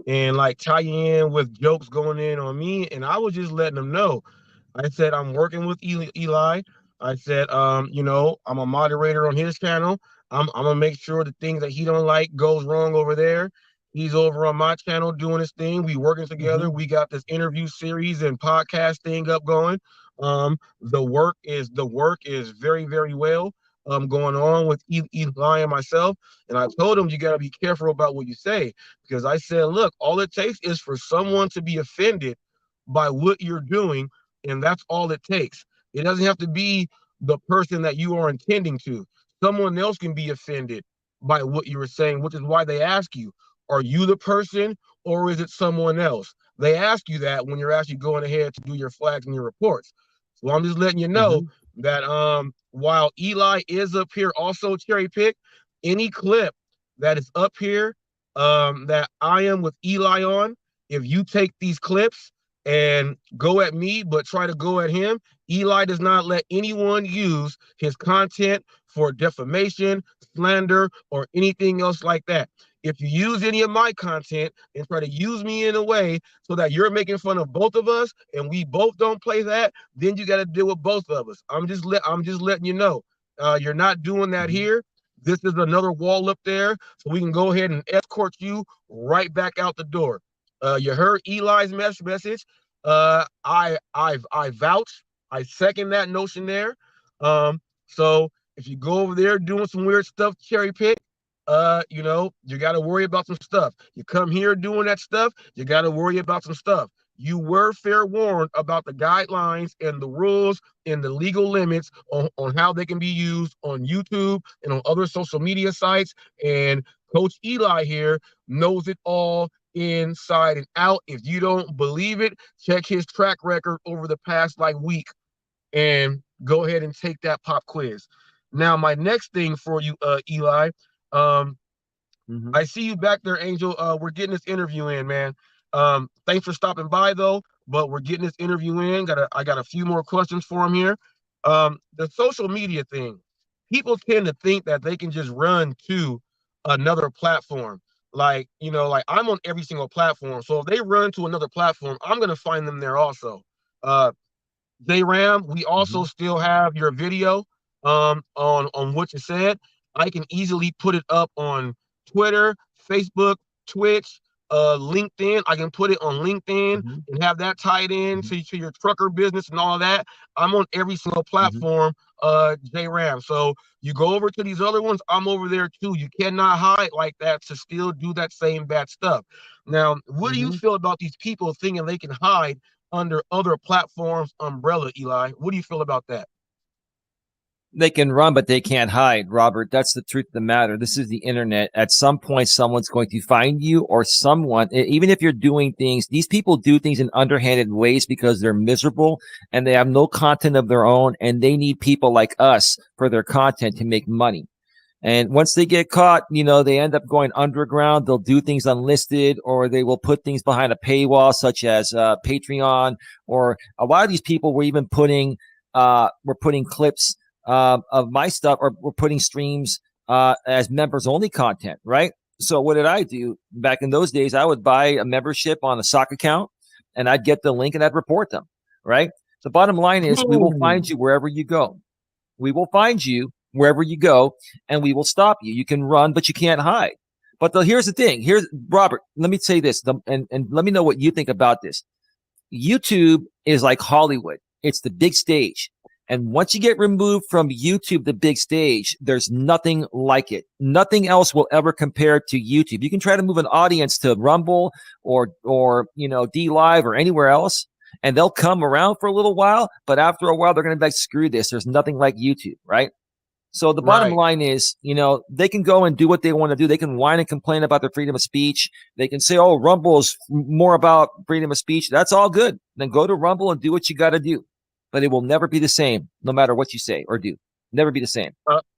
and like tie you in with jokes going in on me. And I was just letting him know. I said, I'm working with Eli. I said, I'm a moderator on his channel. I'm gonna make sure the things that he don't like goes wrong over there. He's over on my channel doing his thing. We working together. We got this interview series and podcast thing up going. The work is very, very well going on with Eli and myself. And I told him, you got to be careful about what you say, because I said, look, all it takes is for someone to be offended by what you're doing, and that's all it takes. It doesn't have to be the person that you are intending to. Someone else can be offended by what you were saying, which is why they ask you, are you the person or is it someone else? They ask you that when you're actually going ahead to do your flags and your reports. So I'm just letting you know that while Eli is up here also cherry pick, any clip that is up here that I am with Eli on, if you take these clips and go at me but try to go at him, Eli does not let anyone use his content for defamation, slander, or anything else like that. If you use any of my content and try to use me in a way so that you're making fun of both of us and we both don't play that, then you got to deal with both of us. I'm just letting you know. You're not doing that here. This is another wall up there, so we can go ahead and escort you right back out the door. You heard Eli's message. I vouch. I second that notion there. So if you go over there doing some weird stuff, cherry pick, you got to worry about some stuff. You come here doing that stuff, you got to worry about some stuff. You were fair warned about the guidelines and the rules and the legal limits on how they can be used on YouTube and on other social media sites. And Coach Eli here knows it all inside and out. If you don't believe it, check his track record over the past week and go ahead and take that pop quiz. Now, my next thing for you, Eli, I see you back there, Angel. We're getting this interview in, man. Thanks for stopping by, though. But we're getting this interview in. I got a few more questions for him here. The social media thing. People tend to think that they can just run to another platform. Like I'm on every single platform. So if they run to another platform, I'm gonna find them there also. Ram, we also still have your video on what you said. I can easily put it up on Twitter, Facebook, Twitch, LinkedIn. I can put it on LinkedIn and have that tied in to your trucker business and all of that. I'm on every single platform, Ram. So you go over to these other ones, I'm over there too. You cannot hide like that to still do that same bad stuff. Now, what do you feel about these people thinking they can hide under other platforms umbrella, Eli? What do you feel about that? They can run, but they can't hide, Robert. That's the truth of the matter. This is the internet. At some point, someone's going to find you, or someone, even if you're doing things, these people do things in underhanded ways because they're miserable and they have no content of their own, and they need people like us for their content to make money. And once they get caught, they end up going underground. They'll do things unlisted, or they will put things behind a paywall, such as Patreon. Or a lot of these people were even putting clips of my stuff, or we're putting streams as members only content, right? So what did I do back in those days? I would buy a membership on a sock account, and I'd get the link and I'd report them, right? The bottom line is we will find you wherever you go. We will find you wherever you go, and we will stop you. You can run, but you can't hide. But here's the thing. Here's Robert. Let me say this, and let me know what you think about this. YouTube is like Hollywood. It's the big stage. And once you get removed from YouTube, the big stage, there's nothing like it. Nothing else will ever compare to YouTube. You can try to move an audience to Rumble or D Live or anywhere else, and they'll come around for a little while, but after a while, they're going to be like, screw this. There's nothing like YouTube, right? So the bottom line is, they can go and do what they want to do. They can whine and complain about their freedom of speech. They can say, oh, Rumble is more about freedom of speech. That's all good. Then go to Rumble and do what you got to do. But it will never be the same, no matter what you say or do. Never be the same,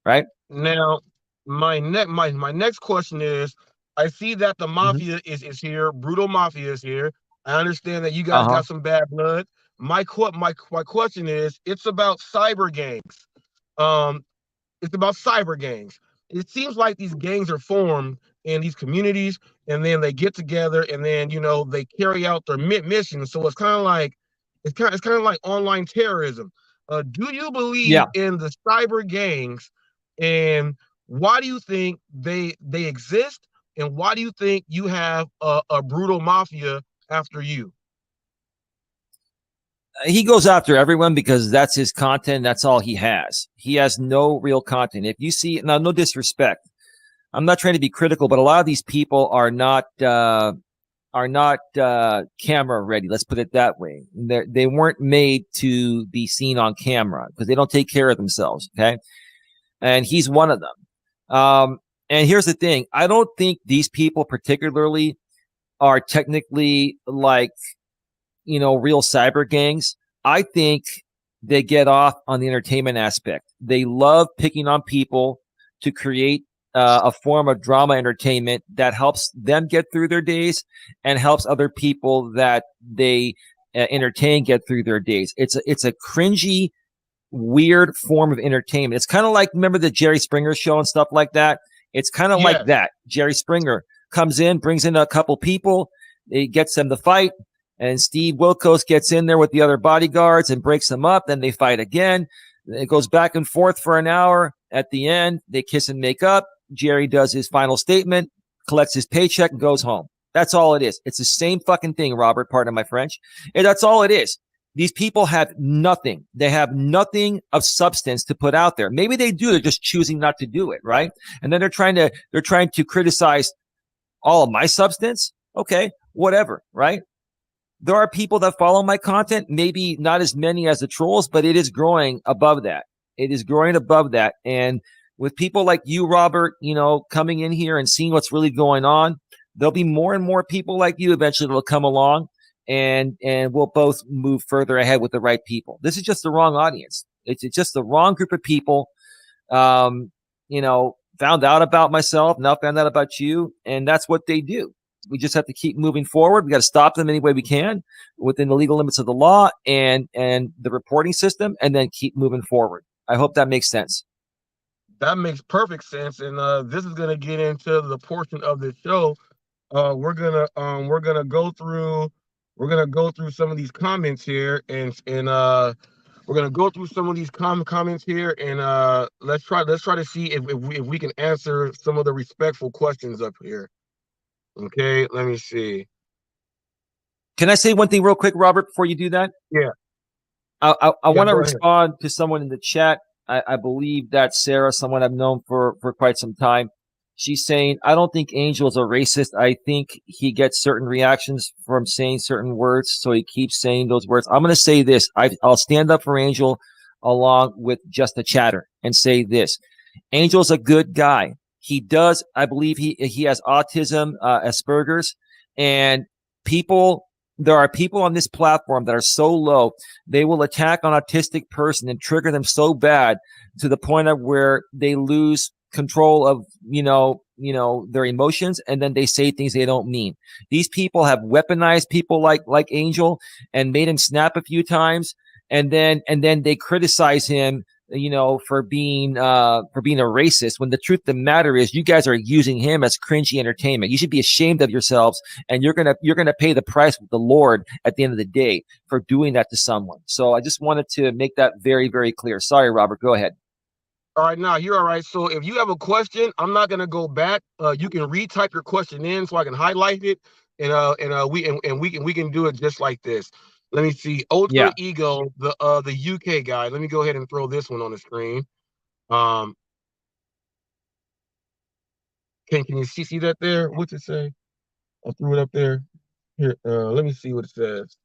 right? Now, my next question is, I see that the mafia is here. Brutal Mafia is here. I understand that you guys got some bad blood. My question is, it's about cyber gangs. It's about cyber gangs. It seems like these gangs are formed in these communities, and then they get together, and then they carry out their mission. So it's kind of like online terrorism. Do you believe in the cyber gangs, and why do you think they exist, and why do you think you have a brutal mafia after you? He goes after everyone because that's his content. That's all he has. He has no real content. If you see, now, no disrespect, I'm not trying to be critical, but a lot of these people are not camera ready. Let's put it that way. They weren't made to be seen on camera because they don't take care of themselves. Okay. And he's one of them. And here's the thing. I don't think these people particularly are technically real cyber gangs. I think they get off on the entertainment aspect. They love picking on people to create a form of drama entertainment that helps them get through their days and helps other people that they entertain get through their days. It's a cringy, weird form of entertainment. It's kind of like, remember the Jerry Springer show and stuff like that? It's kind of like that. Jerry Springer comes in, brings in a couple people, he gets them to fight, and Steve Wilkos gets in there with the other bodyguards and breaks them up. Then they fight again. It goes back and forth for an hour. At the end, they kiss and make up. Jerry does his final statement, collects his paycheck, and goes home. That's all it is. It's the same fucking thing, Robert, pardon my French. And that's all it is. These people have nothing. They have nothing of substance to put out there. Maybe they do. They're just choosing not to do it, right? And then they're trying to criticize all of my substance. Okay, whatever, right? There are people that follow my content, maybe not as many as the trolls, but it is growing above that. It is growing above that. And with people like you, Robert, coming in here and seeing what's really going on, there'll be more and more people like you eventually that'll come along, and we'll both move further ahead with the right people. This is just the wrong audience. It's just the wrong group of people. Found out about myself, now found out about you, and that's what they do. We just have to keep moving forward. We got to stop them any way we can within the legal limits of the law and the reporting system, and then keep moving forward. I hope that makes sense. That makes perfect sense. And this is gonna get into the portion of the show. We're gonna go through some of these comments here, and we're gonna go through some of these comments here, and let's try to see if we can answer some of the respectful questions up here. Okay, let me see. Can I say one thing real quick, Robert, before you do that? Yeah. I want to respond to someone in the chat. I believe that's Sarah, someone I've known for quite some time. She's saying, I don't think Angel is a racist. I think he gets certain reactions from saying certain words, so he keeps saying those words. I'm going to say this. I'll stand up for Angel along with just a chatter and say this. Angel's a good guy. He does, I believe he has autism, Asperger's, and there are people on this platform that are so low, they will attack an autistic person and trigger them so bad to the point of where they lose control of, their emotions, and then they say things they don't mean. These people have weaponized people like Angel and made him snap a few times, and then they criticize him, for being a racist, when the truth of the matter is you guys are using him as cringy entertainment. You should be ashamed of yourselves, and you're gonna pay the price with the Lord at the end of the day for doing that to someone. So I just wanted to make that very, very clear. Sorry, Robert, go ahead. All right, now you're all right. So if you have a question, I'm not gonna go back. You can retype your question in so I can highlight it, and we can do it just like this. Let me see. Ultra Ego, the UK guy. Let me go ahead and throw this one on the screen. Can you see that there? What's it say? I threw it up there. Here, let me see what it says.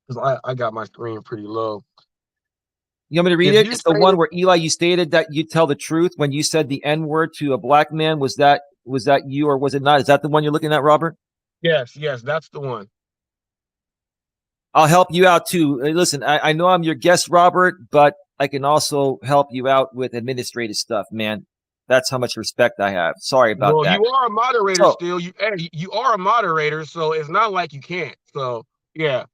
Because I got my screen pretty low. You want me to read it? It's the one where, Eli, you stated that you tell the truth when you said the N-word to a black man. Was that you, or was it not? Is that the one you're looking at, Robert? Yes, that's the one. I'll help you out too. Listen, I know I'm your guest, Robert, but I can also help you out with administrative stuff, man. That's how much respect I have. Sorry about that. You are a moderator still. You are a moderator, so it's not like you can't. So yeah.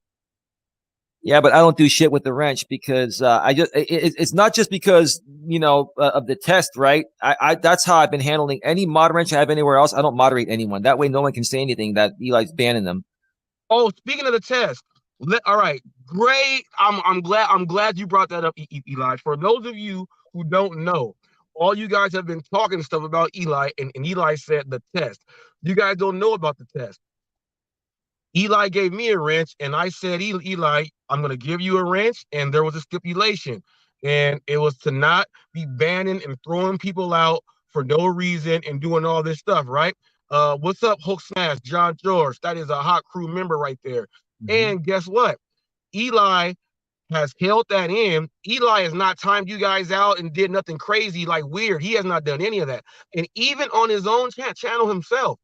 Yeah, but I don't do shit with the wrench because it's not just because, of the test, right? I that's how I've been handling any mod wrench I have anywhere else. I don't moderate anyone. That way no one can say anything that Eli's banning them. Oh, speaking of the test, all right, great. I'm glad you brought that up, Eli. For those of you who don't know, all you guys have been talking stuff about Eli, and Eli said the test. You guys don't know about the test. Eli gave me a wrench, and I said, Eli, I'm going to give you a wrench, and there was a stipulation, and it was to not be banning and throwing people out for no reason and doing all this stuff, right? What's up, Hulk Smash, John George? That is a hot crew member right there. Mm-hmm. And guess what? Eli has held that in. Eli has not timed you guys out and did nothing crazy, like weird. He has not done any of that. And even on his own channel himself,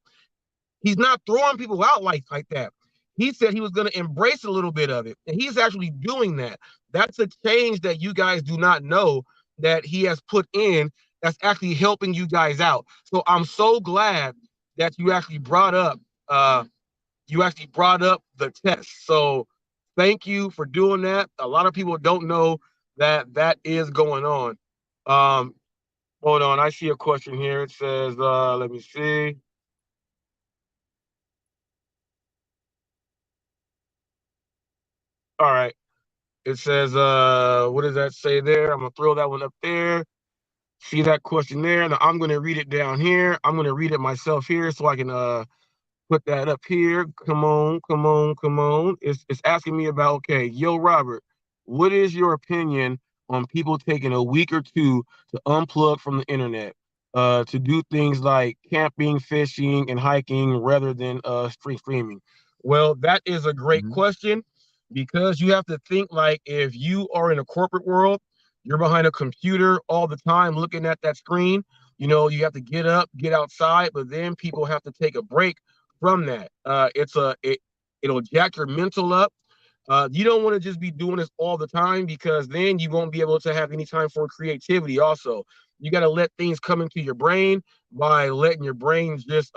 he's not throwing people out like that. He said he was going to embrace a little bit of it, and he's actually doing that. That's a change that you guys do not know that he has put in that's actually helping you guys out. So I'm so glad that you actually brought up the test. So thank you for doing that. A lot of people don't know that is going on. Hold on, I see a question here. It says, let me see. All right. It says, what does that say there? I'm going to throw that one up there. See that question there? Now I'm going to read it down here. I'm going to read it myself here so I can put that up here. Come on, come on, come on. It's asking me about, okay, yo, Robert, what is your opinion on people taking a week or two to unplug from the internet, to do things like camping, fishing, and hiking rather than streaming? Well, that is a great question, because you have to think, like, if you are in a corporate world, you're behind a computer all the time looking at that screen. You have to get up, get outside, but then people have to take a break from that. It'll jack your mental up. You don't want to just be doing this all the time, because then you won't be able to have any time for creativity. Also, you got to let things come into your brain by letting your brain just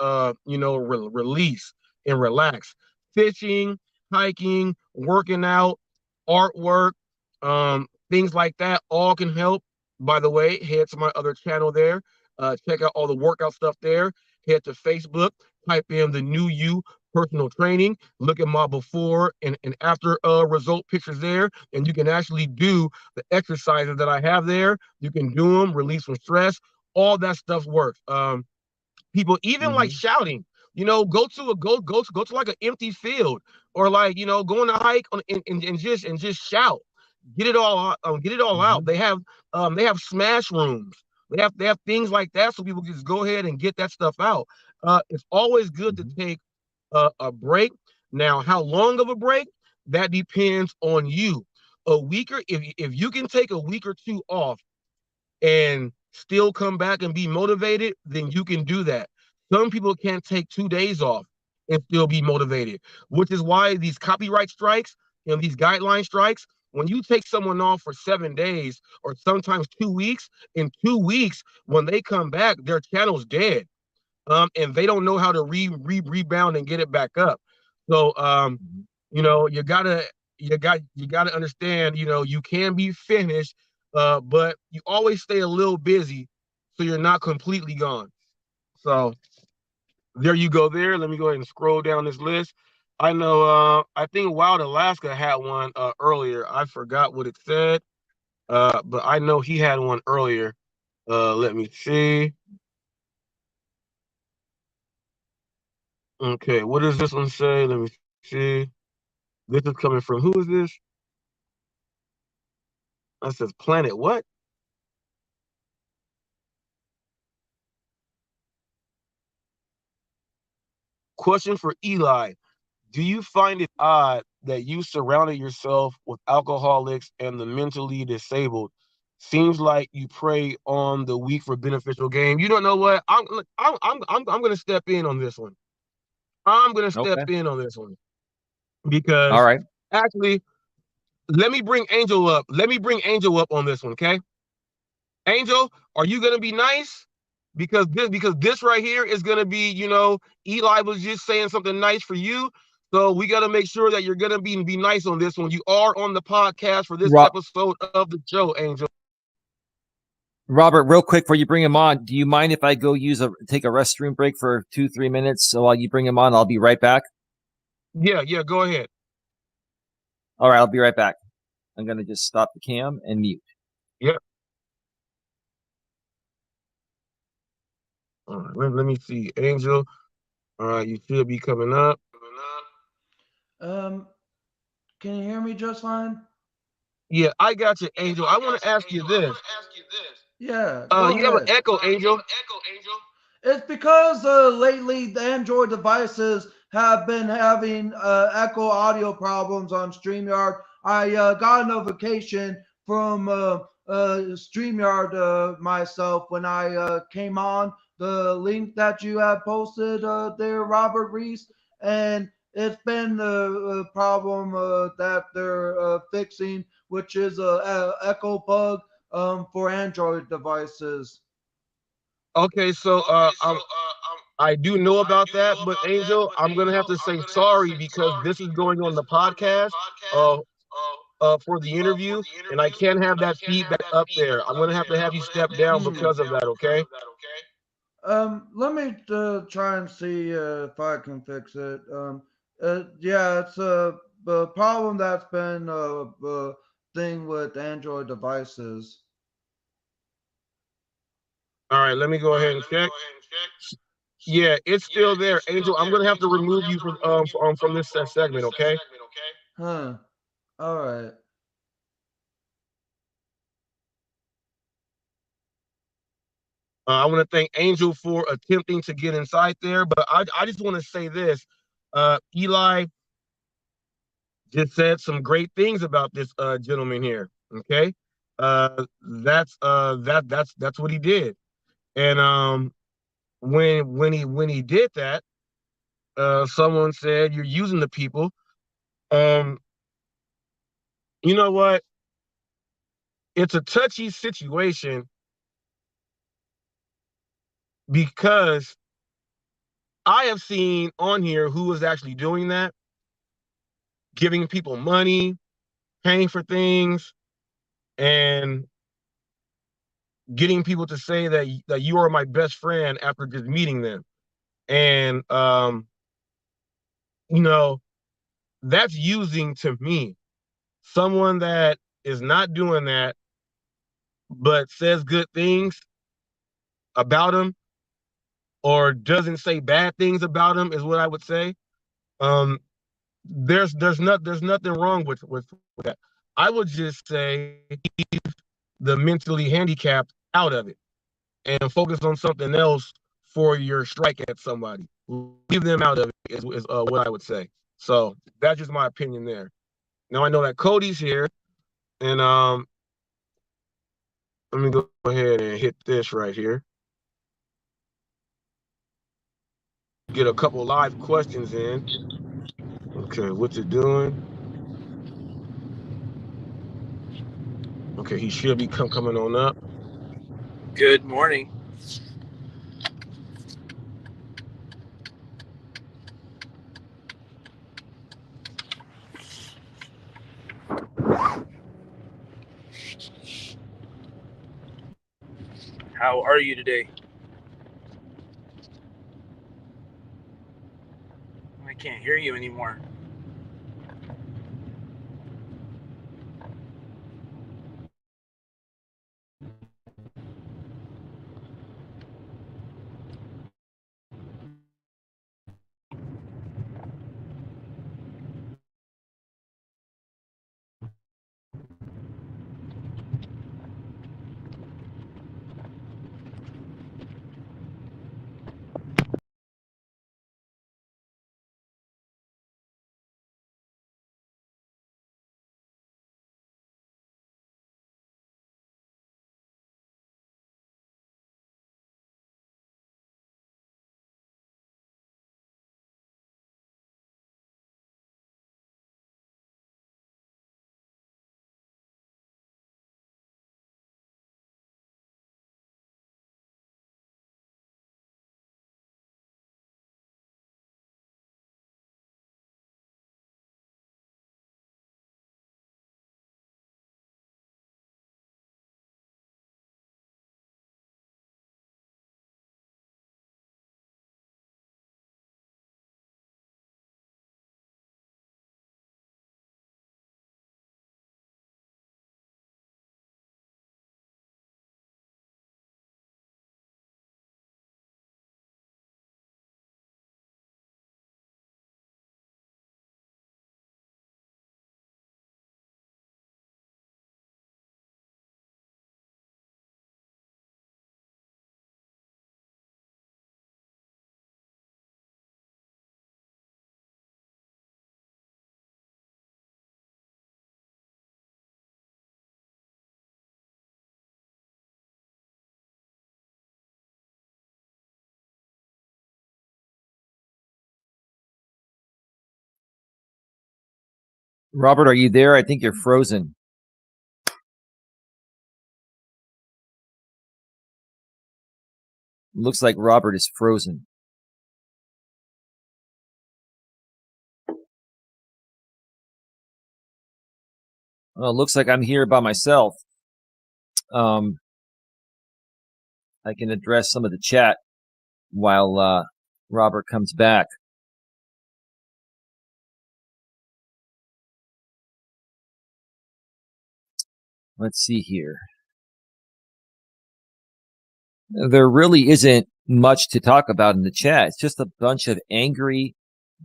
release and relax. Fishing, hiking, working out, artwork, things like that all can help. By the way, head to my other channel there. Check out all the workout stuff there. Head to Facebook, type in the new you personal training, look at my before and after result pictures there, and you can actually do the exercises that I have there. You can do them, release some stress. All that stuff works. People even like shouting. Go to like an empty field, or like go on a hike and just shout. Get it all out. They have smash rooms. They have things like that, so people can just go ahead and get that stuff out. It's always good to take a break. Now, how long of a break? That depends on you. A week, or if you can take a week or two off and still come back and be motivated, then you can do that. Some people can't take 2 days off and still be motivated, which is why these copyright strikes and these guideline strikes, when you take someone off for 7 days or sometimes 2 weeks, in 2 weeks, when they come back, their channel's dead. And they don't know how to rebound and get it back up. So, you gotta understand, you can be finished, but you always stay a little busy, so you're not completely gone. So there you go there. Let me go ahead and scroll down this list. I know, I think Wild Alaska had one earlier. I forgot what it said, but I know he had one earlier. Let me see. Okay, what does this one say? Let me see. This is coming from, who is this? That says Planet what? Question for Eli. Do you find it odd that you surrounded yourself with alcoholics and the mentally disabled? Seems like you prey on the weak for beneficial gain. You don't know what? I'm gonna step in on this one. I'm gonna step Okay. in on this one, All because right. actually, let me bring Angel up. Let me bring Angel up on this one, okay? Angel, are you gonna be nice? Because this right here is gonna be, Eli was just saying something nice for you. So we gotta make sure that you're gonna be nice on this one. You are on the podcast for this Ro- episode of the show, Angel. Robert, real quick before you bring him on, do you mind if I go take a restroom break for 2-3 minutes? So while you bring him on, I'll be right back. Yeah, go ahead. All right, I'll be right back. I'm gonna just stop the cam and mute. Yep. All right, let me see. Angel. All right, you should be coming up. Um, can you hear me just fine? Yeah, I got you, Angel. I want to ask you this. Yeah, go You have an ahead. echo, Angel. It's because lately the Android devices have been having echo audio problems on StreamYard. I got a notification from StreamYard myself when I came on the link that you have posted there, Robert Reese, and it's been the problem that they're fixing, which is a echo bug for Android devices. Okay, so I do know about that, but Angel, I'm gonna have to say sorry, because this is going on the podcast uh for the interview, and I can't have that feedback up there. I'm gonna have to have you step down because of that, okay? Let me try and see if I can fix it. Yeah, it's a problem that's been a thing with Android devices. All right, let me go ahead and check. Yeah, it's still there, Angel. I'm gonna have to remove you from this segment, okay? Huh. All right. I want to thank Angel for attempting to get inside there, but I just want to say this. Eli just said some great things about this gentleman here. Okay, that's what he did, and when he did that, someone said you're using the people. Um, you know what? It's a touchy situation because I have seen on here who is actually doing that, giving people money, paying for things, and getting people to say that you are my best friend after just meeting them. And you know, that's using to me. Someone that is not doing that but says good things about him or doesn't say bad things about him is what I would say. Um, there's nothing wrong with that. I would just say the mentally handicapped out of it and focus on something else for your strike at somebody. Leave them out of it is what I would say. So that's just my opinion there. Now I know that Cody's here, and let me go ahead and hit this right here. Get a couple live questions in. Okay, what's it doing? Okay, he should be coming on up. Good morning. How are you today? I can't hear you anymore. Robert, are you there? I think you're frozen. Looks like Robert is frozen. Well, it looks like I'm here by myself. I can address some of the chat while Robert comes back. Let's see here. There really isn't much to talk about in the chat. It's just a bunch of angry,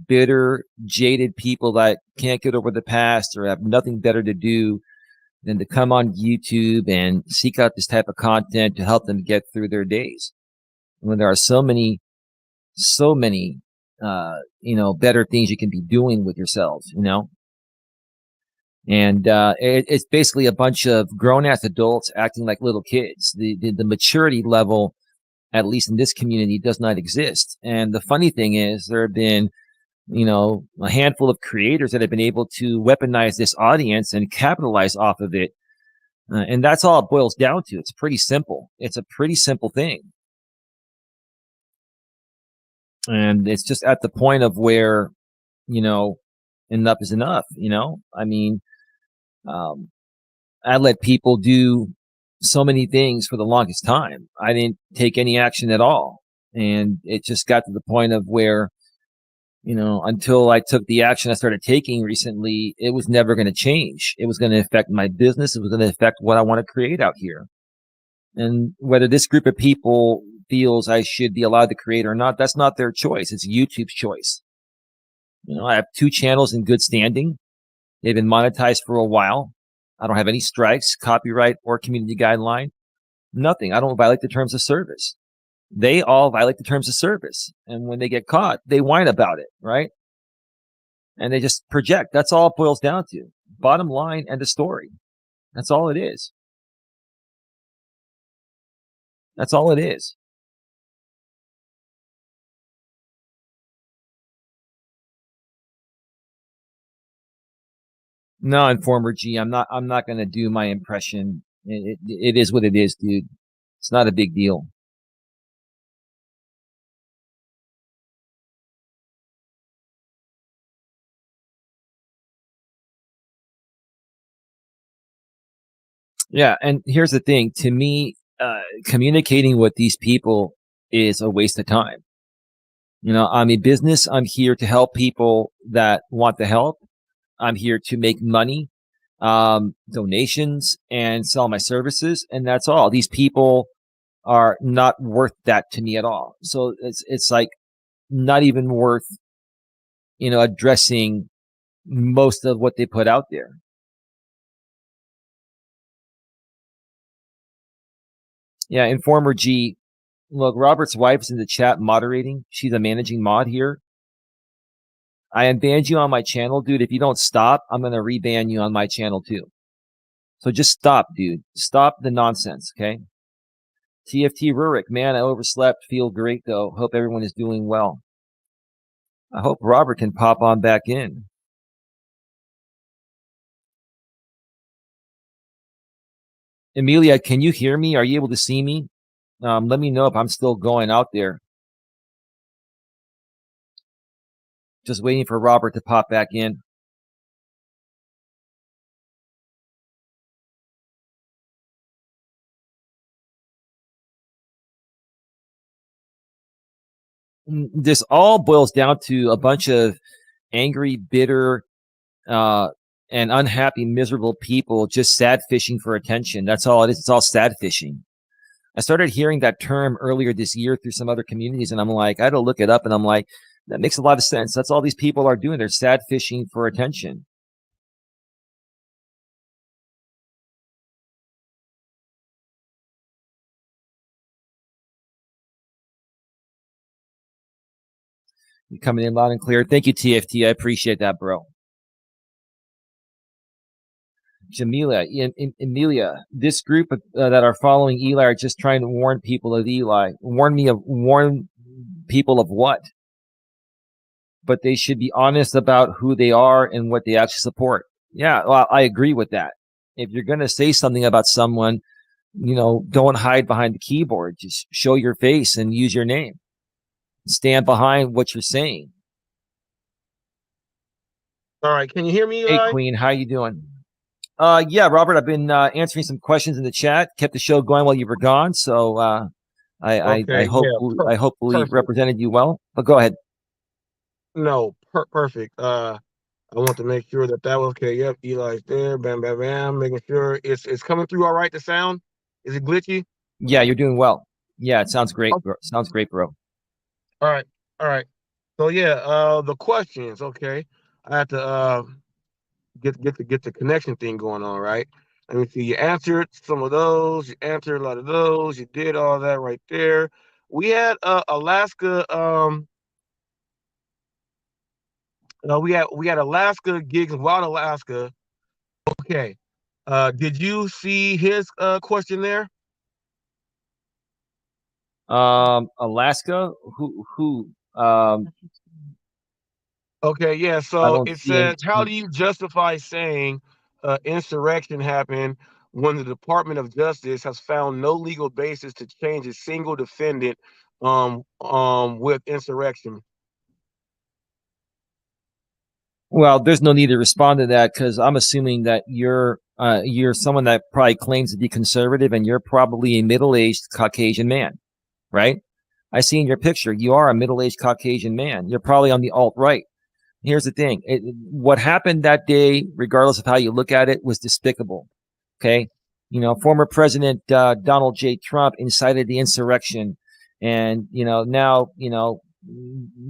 bitter, jaded people that can't get over the past or have nothing better to do than to come on YouTube and seek out this type of content to help them get through their days. When there are so many, better things you can be doing with yourselves, And it's basically a bunch of grown-ass adults acting like little kids. The maturity level, at least in this community, does not exist. And the funny thing is, there have been, a handful of creators that have been able to weaponize this audience and capitalize off of it. And that's all it boils down to. It's pretty simple. It's a pretty simple thing. And it's just at the point of where, enough is enough, I mean, I let people do so many things for the longest time. I didn't take any action at all. And it just got to the point of where, until I took the action I started taking recently, it was never going to change. It was going to affect my business. It was going to affect what I want to create out here. And whether this group of people feels I should be allowed to create or not, that's not their choice. It's YouTube's choice. I have 2 channels in good standing. They've been monetized for a while. I don't have any strikes, copyright, or community guideline. Nothing. I don't violate the terms of service. They all violate the terms of service. And when they get caught, they whine about it, right? And they just project. That's all it boils down to. Bottom line, end of story. That's all it is. That's all it is. No, Informer G, I'm not going to do my impression. It is what it is, dude. It's not a big deal. Yeah, and here's the thing. To me, communicating with these people is a waste of time. I'm a business. I'm here to help people that want the help. I'm here to make money, donations, and sell my services, and that's all. These people are not worth that to me at all. So it's like not even worth, addressing most of what they put out there. Yeah, Informer G. Look, Robert's wife's in the chat moderating. She's a managing mod here. I unbanned you on my channel, dude. If you don't stop, I'm going to reban you on my channel too. So just stop, dude. Stop the nonsense, okay? TFT Rurik, man, I overslept. Feel great, though. Hope everyone is doing well. I hope Robert can pop on back in. Amelia, can you hear me? Are you able to see me? Let me know if I'm still going out there. Just waiting for Robert to pop back in. This all boils down to a bunch of angry, bitter, and unhappy, miserable people just sad fishing for attention. That's all it is. It's all sad fishing. I started hearing that term earlier this year through some other communities, and I'm like, I had to look it up, and I'm like, that makes a lot of sense. That's all these people are doing. They're sad fishing for attention. You're coming in loud and clear. Thank you, TFT. I appreciate that, bro. Jamila, Emilia, this group that are following Eli are just trying to warn people of Eli. Warn people of what? But they should be honest about who they are and what they actually support. Yeah, well, I agree with that. If you're going to say something about someone, don't hide behind the keyboard. Just show your face and use your name. Stand behind what you're saying. All right, can you hear me, Eli? Hey, Queen, how you doing? Yeah, Robert, I've been answering some questions in the chat. Kept the show going while you were gone, so I hopefully represented you well. But go ahead. No, perfect. I want to make sure that was okay. Yep, Eli's there. Bam, bam, bam. Making sure it's coming through all right. The sound, is it glitchy? Yeah, you're doing well. Yeah, it sounds great. Okay. Bro. Sounds great, bro. All right. So yeah, the questions. Okay, I have to get the connection thing going on, right? Let me see. You answered some of those. You answered a lot of those. You did all that right there. We had Alaska. We had Alaska gigs in Wild Alaska. Okay. Did you see his question there? Alaska. Who? Okay, yeah. I So don't it see any. says, how do you justify saying insurrection happened when the Department of Justice has found no legal basis to change a single defendant with insurrection? Well, there's no need to respond to that because I'm assuming that you're someone that probably claims to be conservative, and you're probably a middle-aged Caucasian man, right? I see in your picture you are a middle-aged Caucasian man. You're probably on the alt-right. Here's the thing: what happened that day, regardless of how you look at it, was despicable. Okay, former President Donald J. Trump incited the insurrection, and now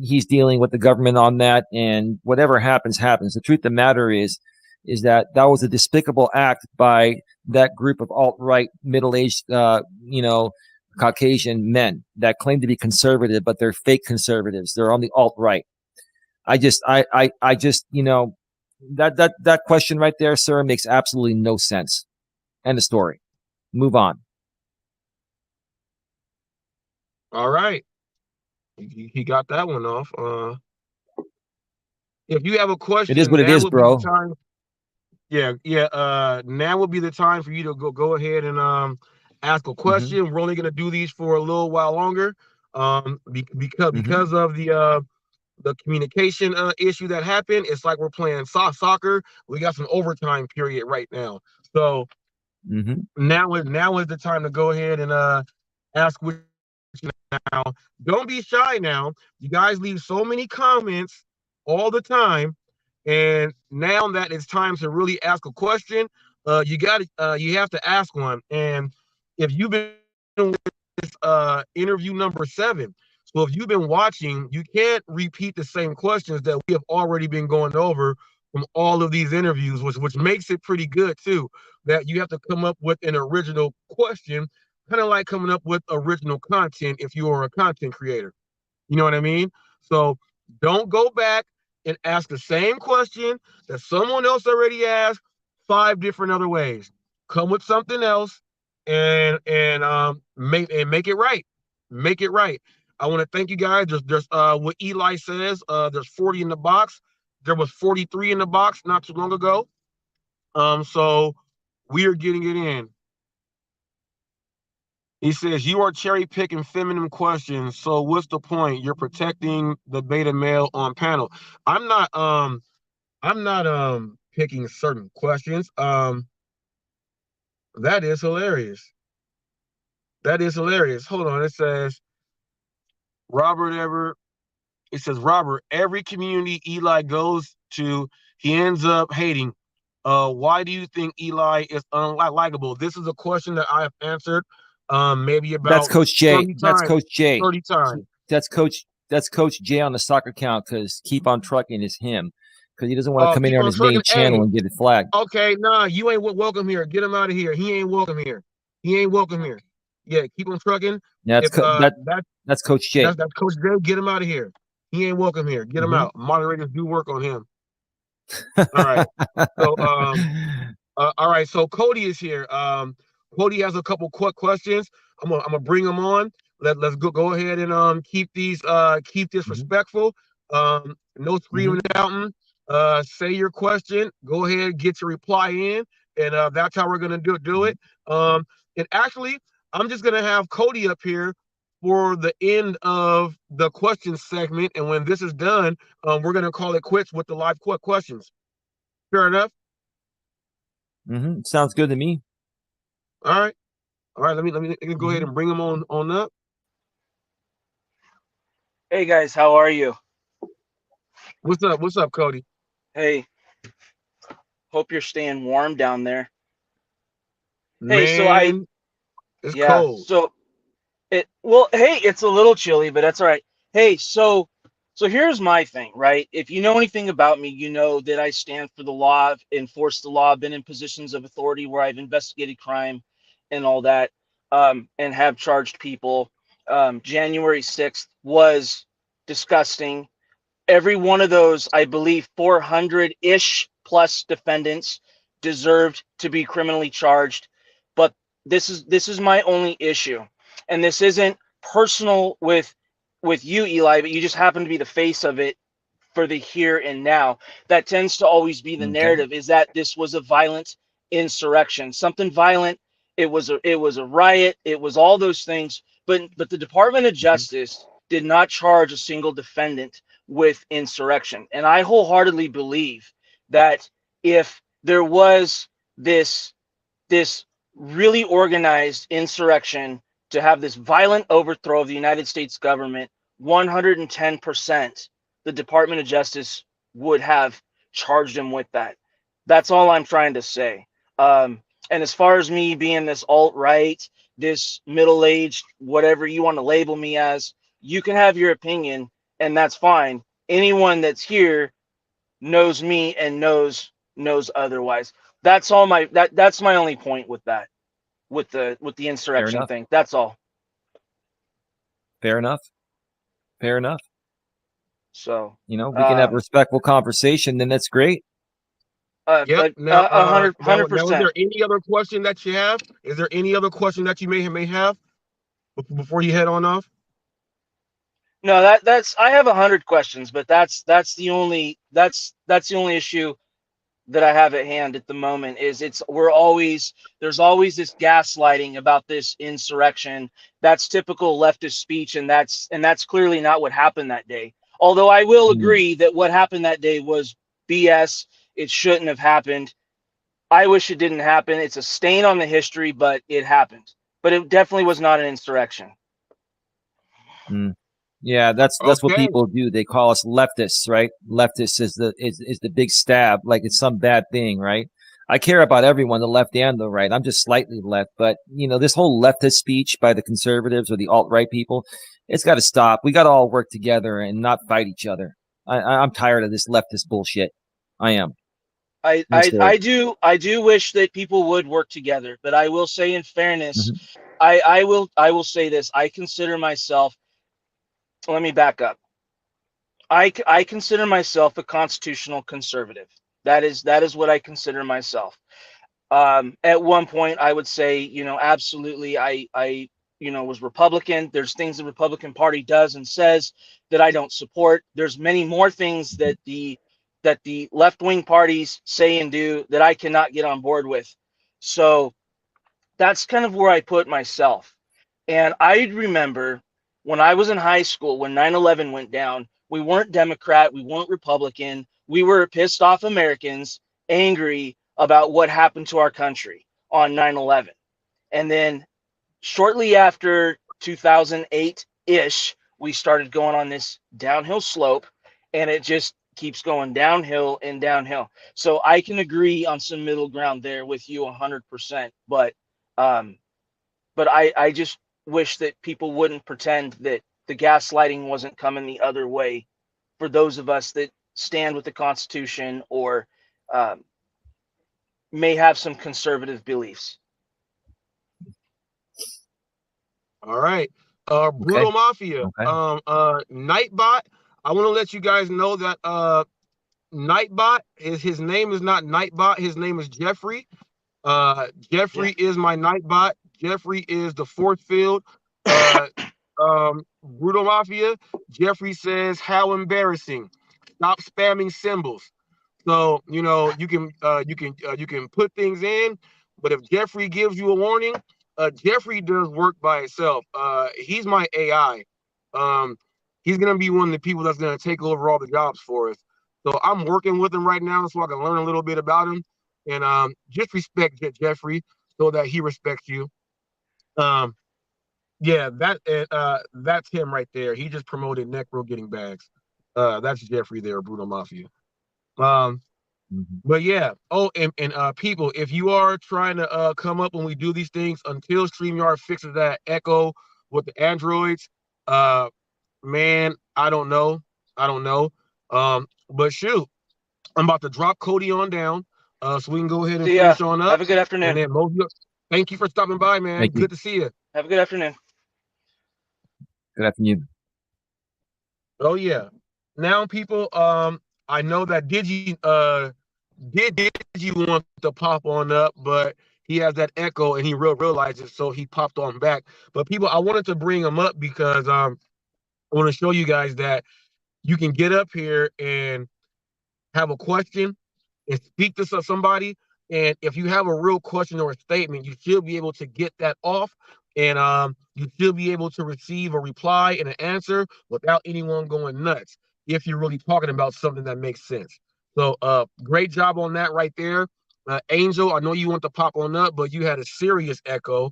he's dealing with the government on that, and whatever happens. The truth of the matter is that was a despicable act by that group of alt-right, middle-aged, Caucasian men that claim to be conservative, but they're fake conservatives. They're on the alt-right. I just, that question right there, sir, makes absolutely no sense. End of story. Move on. All right. He got that one off. If you have a question, It is what it now is, would be the bro. time. Yeah. Now would be the time for you to go ahead and ask a question. Mm-hmm. We're only gonna do these for a little while longer. Mm-hmm. Because of the communication issue that happened. It's like we're playing soccer. We got some overtime period right now. So Mm-hmm. now is the time to go ahead and ask what now. Don't be shy now. You guys leave so many comments all the time, and now that it's time to really ask a question, you have to ask one. And if you've been with this interview number 7, so if you've been watching, you can't repeat the same questions that we have already been going over from all of these interviews, which makes it pretty good too. That you have to come up with an original question, kind of like coming up with original content if you are a content creator. You know what I mean? So don't go back and ask the same question that someone else already asked 5 different other ways. Come with something else and make it right. Make it right. I want to thank you guys. There's what Eli says. There's 40 in the box. There was 43 in the box not too long ago. So we are getting it in. He says, you are cherry picking feminine questions. So what's the point? You're protecting the beta male on panel. I'm not picking certain questions. That is hilarious. That is hilarious. Hold on. It says Robert, every community Eli goes to, he ends up hating. Why do you think Eli is unlikable? This is a question that I have answered maybe That's about Coach J. 30 That's times. Coach J. 30 times. That's Coach J on the soccer account, because Keep on Trucking is him, because he doesn't want to come in here on his main channel and get it flagged. Okay, nah, you ain't welcome here. Get him out of here. He ain't welcome here. He ain't welcome here. Yeah, Keep on Trucking. That's Coach J. That's Coach J. Get him out of here. He ain't welcome here. Get him out. Moderators do work on him. All right. So all right. So Cody is here. Cody has a couple quick questions. I'm gonna bring him on. Let's go ahead and keep this respectful. No screaming and shouting. Say your question. Go ahead, get your reply in, and that's how we're gonna do it. And actually, I'm just gonna have Cody up here for the end of the question segment, and when this is done, we're gonna call it quits with the live questions. Fair enough. Sounds good to me. All right. Let me go ahead and bring him on up. Hey guys, how are you? What's up, Cody? Hey, hope you're staying warm down there. Man, Hey, it's cold. So Well, hey, it's a little chilly, but that's all right. Hey, so here's my thing, right? If you know anything about me, you know that I stand for the law, enforce the law, been in positions of authority where I've investigated crime and all that, and have charged people. January 6th was disgusting. Every one of those, I believe 400-ish plus defendants deserved to be criminally charged. But this is my only issue. And this isn't personal with you, Eli, but you just happen to be the face of it for the here and now. That tends to always be the Okay. narrative, is that this was a violent insurrection, something violent. It was a riot. It was all those things. But the Department of Justice did not charge a single defendant with insurrection. And I wholeheartedly believe that if there was this really organized insurrection to have this violent overthrow of the United States government, 110% the Department of Justice would have charged him with that. That's all I'm trying to say. And as far as me being this alt-right, this middle-aged, whatever you want to label me as, you can have your opinion, and that's fine. Anyone that's here knows me and knows otherwise. That's all that's my only point with that, with the insurrection enough. thing. That's all. Fair enough. Fair enough. So You know, we can have a respectful conversation, then that's great. Yep. But Now, 100%. now, is there any other question that you have? Is there any other question that you may have before you head on off? No, that's I have 100 questions, but that's the only issue that I have at hand at the moment. Is there's always this gaslighting about this insurrection. That's typical leftist speech, and that's clearly not what happened that day. Although I will agree that what happened that day was BS. It shouldn't have happened. I wish it didn't happen. It's a stain on the history, but it happened. But it definitely was not an insurrection. Yeah, that's what Okay. people do. They call us leftists, right? Leftist is the big stab, like it's some bad thing, right? I care about everyone, the left and the right. I'm just slightly left, but you know, this whole leftist speech by the conservatives or the alt-right people, it's got to stop. We got to all work together and not fight each other. I'm tired of this leftist bullshit. I am. I do wish that people would work together, but I will say, in fairness, I will say this. I consider myself. Let me back up. I consider myself a constitutional conservative. That is what I consider myself. At one point, I would say, absolutely, I was Republican. There's things the Republican Party does and says that I don't support. There's many more things that the left-wing parties say and do that I cannot get on board with. So that's kind of where I put myself. And I remember when I was in high school, when 9/11 went down, we weren't Democrat, we weren't Republican. We were pissed off Americans, angry about what happened to our country on 9/11. And then shortly after 2008-ish, we started going on this downhill slope, and it just keeps going downhill and downhill. So I can agree on some middle ground there with you 100%. But I just wish that people wouldn't pretend that the gaslighting wasn't coming the other way for those of us that stand with the Constitution or may have some conservative beliefs. All right. Brutal Mafia. Okay. Nightbot. I want to let you guys know that Nightbot his name is not Nightbot. His name is Jeffrey. Jeffrey is my Nightbot. Jeffrey is the fourth field. Brutal Mafia. Jeffrey says, "How embarrassing! Stop spamming symbols." So you can put things in, but if Jeffrey gives you a warning, Jeffrey does work by itself. He's my AI. He's gonna be one of the people that's gonna take over all the jobs for us. So I'm working with him right now so I can learn a little bit about him, and just respect Jeffrey so that he respects you. Yeah, that's him right there. He just promoted Necro getting bags. That's Jeffrey there, Bruno Mafia. But yeah. Oh, and people, if you are trying to come up when we do these things, until StreamYard fixes that echo with the Androids, man, I don't know. But shoot, I'm about to drop Cody on down, so we can go ahead and See ya. finish on up. Have a good afternoon. And then thank you for stopping by, man. Thank you. Good to see you. Have a good afternoon. Good afternoon. Oh yeah. Now, people, I know that Digi want to pop on up, but he has that echo and he realizes, so he popped on back. But people, I wanted to bring him up because I want to show you guys that you can get up here and have a question and speak to somebody. And if you have a real question or a statement, you should be able to get that off. And you should be able to receive a reply and an answer without anyone going nuts if you're really talking about something that makes sense. So great job on that right there. Angel, I know you want to pop on up, but you had a serious echo.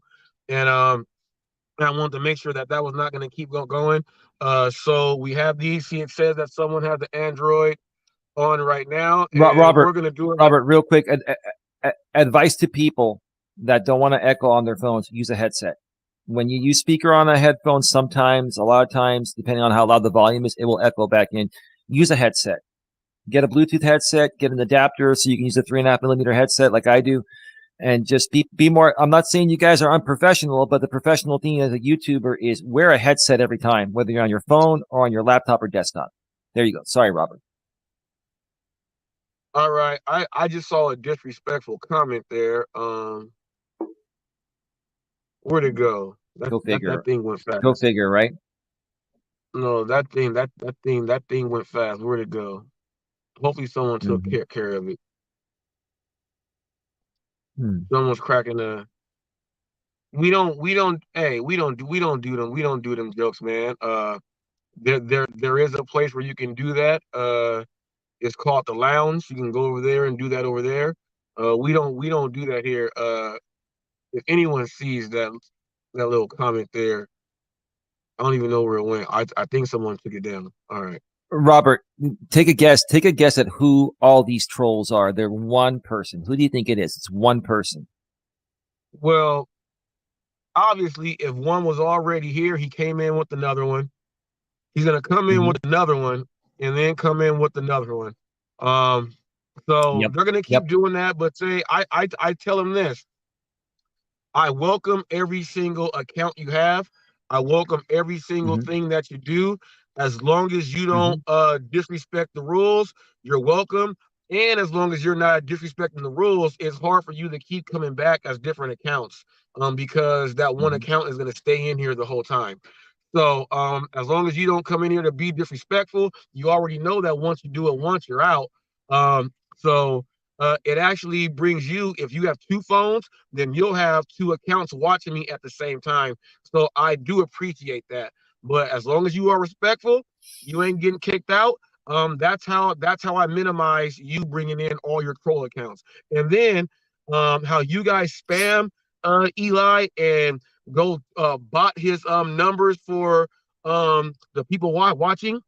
And I wanted to make sure that was not going to keep going. So we have these. See, it says that someone has the Android on right now. And Robert, we're going to do it. Robert, real quick, advice to people that don't want to echo on their phones: use a headset. When you use speaker on a headphone, sometimes, a lot of times, depending on how loud the volume is, it will echo back in. Use a headset. Get a Bluetooth headset, get an adapter so you can use a 3.5mm headset like I do, and just be more. I'm not saying you guys are unprofessional, but the professional thing as a YouTuber is wear a headset every time, whether you're on your phone or on your laptop or desktop. There you go. Sorry, Robert. All right. I just saw a disrespectful comment there. Where'd it go? Go figure. That thing went fast. Go figure, right? No, that thing went fast. Where'd it go? Hopefully someone took care of it. Someone's cracking a. We don't do them jokes, man. There is a place where you can do that. It's called the lounge. You can go over there and do that over there. We don't do that here. If anyone sees that little comment there, I don't even know where it went. I think someone took it down. All right. Robert, take a guess. Take a guess at who all these trolls are. They're one person. Who do you think it is? It's one person. Well, obviously, if one was already here, he came in with another one. He's gonna come in with another one, and then come in with another one. So they're gonna keep doing that. But say I tell them this. I welcome every single account you have. I welcome every single thing that you do. As long as you don't disrespect the rules, you're welcome. And as long as you're not disrespecting the rules, it's hard for you to keep coming back as different accounts, because that one account is going to stay in here the whole time. So as long as you don't come in here to be disrespectful, you already know that once you do it once, you're out. So it actually brings you, if you have two phones, then you'll have two accounts watching me at the same time. So I do appreciate that. But as long as you are respectful, you ain't getting kicked out. That's how I minimize you bringing in all your troll accounts. And then how you guys spam Eli and go bot his numbers for the people watching.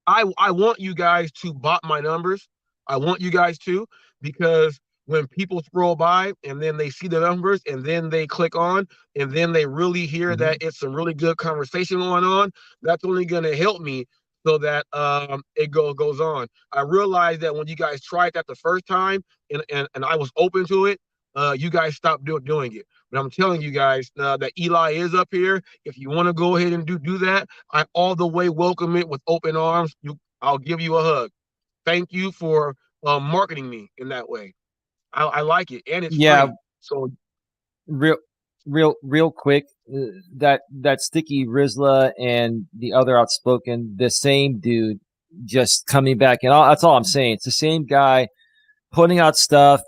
I want you guys to bot my numbers. I want you guys to, because when people scroll by and then they see the numbers and then they click on and then they really hear that it's some really good conversation going on, that's only going to help me so that it goes on. I realized that when you guys tried that the first time and I was open to it, you guys stopped doing it. But I'm telling you guys that Eli is up here. If you want to go ahead and do that, I all the way welcome it with open arms. I'll give you a hug. Thank you for marketing me in that way. I like it, and it's free. So real quick, that Sticky Rizla and the other outspoken, the same dude, just coming back, and that's all I'm saying. It's the same guy putting out stuff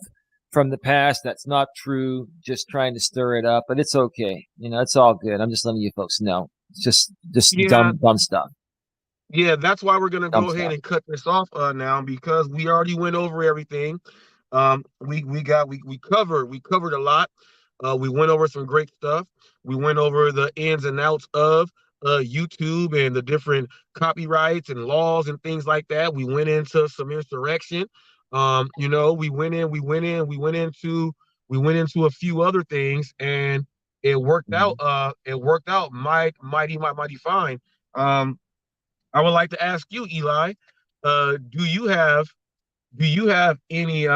from the past that's not true, just trying to stir it up. But it's okay, it's all good. I'm just letting you folks know. It's just dumb stuff. Yeah, that's why we're gonna go ahead and cut this off now, because we already went over everything. We covered a lot. We went over some great stuff. We went over the ins and outs of YouTube and the different copyrights and laws and things like that. We went into some insurrection. We went into a few other things, and It worked out. It worked out mighty fine. I would like to ask you, Eli, do you have any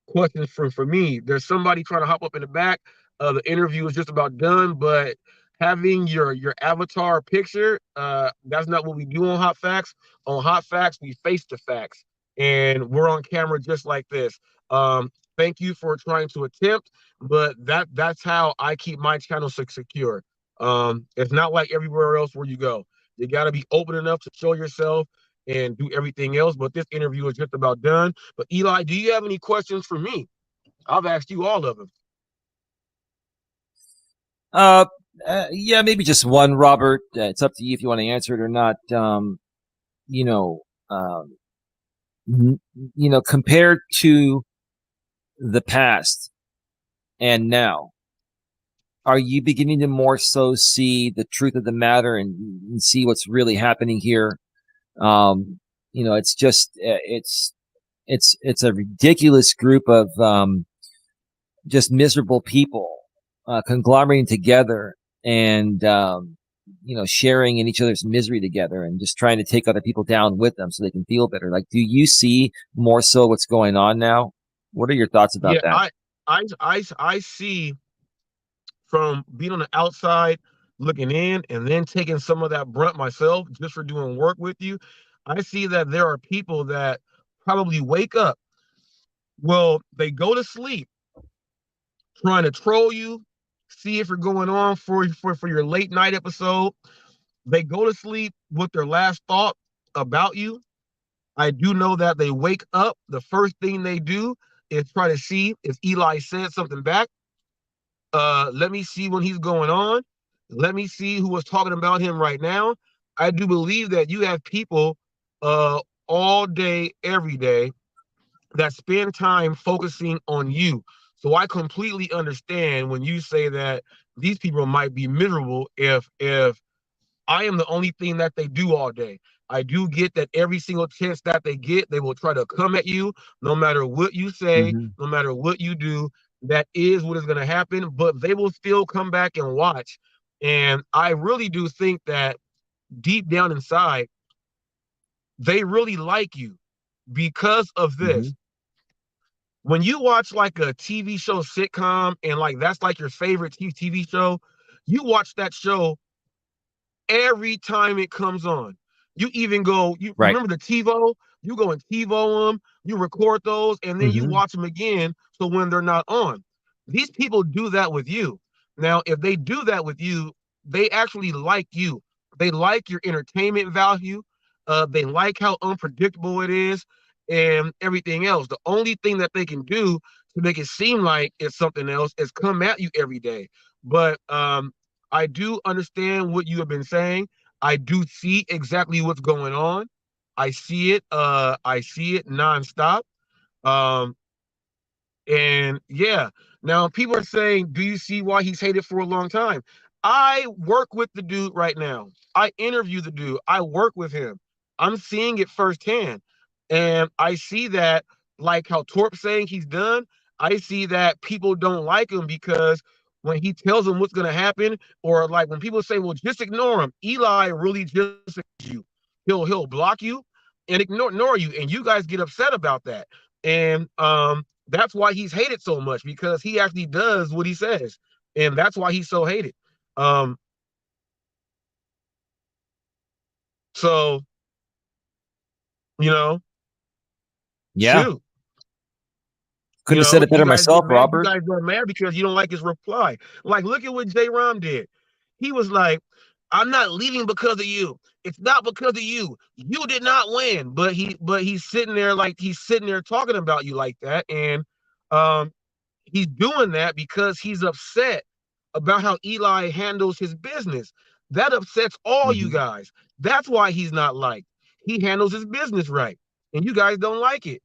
questions for me? There's somebody trying to hop up in the back. The interview is just about done, but having your avatar picture, that's not what we do on Hot Facts. On Hot Facts, we face the facts, and we're on camera just like this. Thank you for trying to attempt, but that's how I keep my channel secure. It's not like everywhere else where you go. You got to be open enough to show yourself and do everything else. But this interview is just about done. But Eli, do you have any questions for me? I've asked you all of them. Yeah, maybe just one, Robert. It's up to you if you want to answer it or not. Compared to the past and now, are you beginning to more so see the truth of the matter and see what's really happening here? It's just it's a ridiculous group of just miserable people conglomerating together and sharing in each other's misery together and just trying to take other people down with them so they can feel better. Like, do you see more so what's going on now? What are your thoughts about that? I see, from being on the outside looking in and then taking some of that brunt myself just for doing work with you, I see that there are people that probably wake up. Well, they go to sleep trying to troll you, see if you're going on for your late night episode. They go to sleep with their last thought about you. I do know that they wake up, the first thing they do is try to see if Eli said something back. Let me see when he's going on. Let me see who was talking about him right now. I do believe that you have people all day, every day, that spend time focusing on you. So I completely understand when you say that these people might be miserable if I am the only thing that they do all day. I do get that every single chance that they get, they will try to come at you, no matter what you say, no matter what you do. That is what is going to happen, but they will still come back and watch. And I really do think that deep down inside, they really like you because of this. When you watch like a TV show sitcom and like that's like your favorite TV show, you watch that show every time it comes on. You even go, remember the TiVo? You go and TiVo them, you record those, and then you watch them again. So when they're not on, these people do that with you. Now, if they do that with you, they actually like you. They like your entertainment value. They like how unpredictable it is and everything else. The only thing that they can do to make it seem like it's something else is come at you every day. But I do understand what you have been saying. I do see exactly what's going on. I see it nonstop. And yeah, now people are saying, do you see why he's hated for a long time? I work with the dude right now. I interview the dude. I work with him. I'm seeing it firsthand. And I see that, like how Torp's saying he's done, I see that people don't like him because when he tells them what's going to happen, or like when people say, well, just ignore him, Eli really just you. He'll block you and ignore you. And you guys get upset about that. And that's why he's hated so much, because he actually does what he says. And that's why he's so hated. So, yeah. Shoot. Couldn't have said it better myself, Robert. You guys are mad because you don't like his reply. Like, look at what J. Rom did. He was like, I'm not leaving because of you. It's not because of you. You did not win. But he's sitting there talking about you like that. And he's doing that because he's upset about how Eli handles his business. That upsets all you guys. That's why he's not liked. He handles his business right. And you guys don't like it.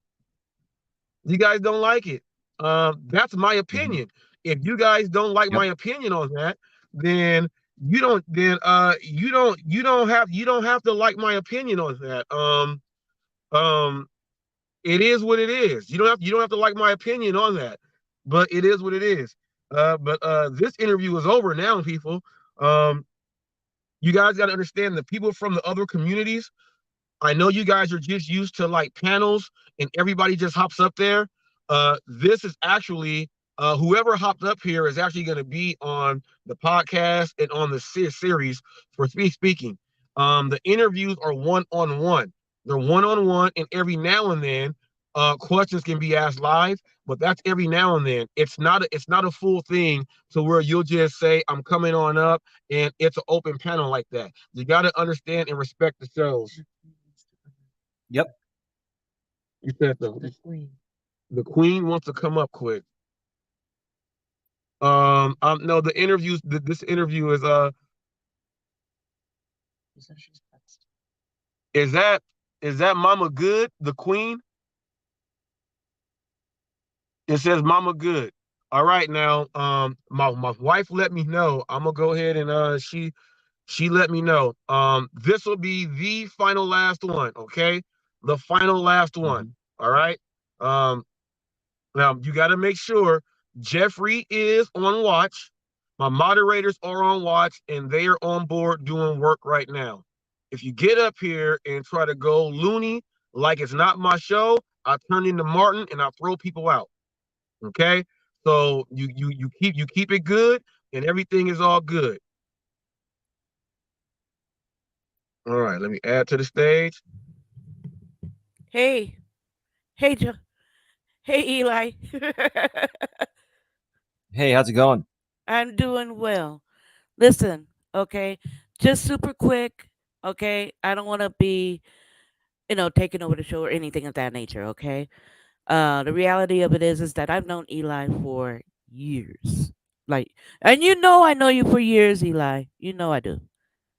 You guys don't like it. That's my opinion. If you guys don't like my opinion on that, then you don't have to like my opinion on that. It is what it is. You don't have to like my opinion on that. but it is what it is. But this interview is over now, people. Um, you guys got to understand the people from the other communities. I know you guys are just used to like panels and everybody just hops up there. This is actually whoever hopped up here is actually going to be on the podcast and on the series for speaking. The interviews are one on one. They're one on one, and every now and then, questions can be asked live. But that's every now and then. It's not a full thing to where you'll just say I'm coming on up and it's an open panel like that. You got to understand and respect the shows. Yep. You said the queen wants to come up quick. No, the interviews. This interview is that Mama Good, the queen? It says Mama Good. All right, now, my wife let me know. I'm gonna go ahead and she let me know. This will be the final last one. Okay, the final last one. All right. Um, Now you got to make sure Jeffrey is on watch. My moderators are on watch and they are on board doing work right now. If you get up here and try to go loony like it's not my show, I turn into Martin and I throw people out. Okay? So you keep it good and everything is all good. All right, let me add to the stage. Hey, hey, hey, Eli. Hey, how's it going? I'm doing well. Listen, okay, just super quick, okay. I don't want to be, taking over the show or anything of that nature, okay. The reality of it is that I've known Eli for years, like, and I know you for years, Eli. You know I do,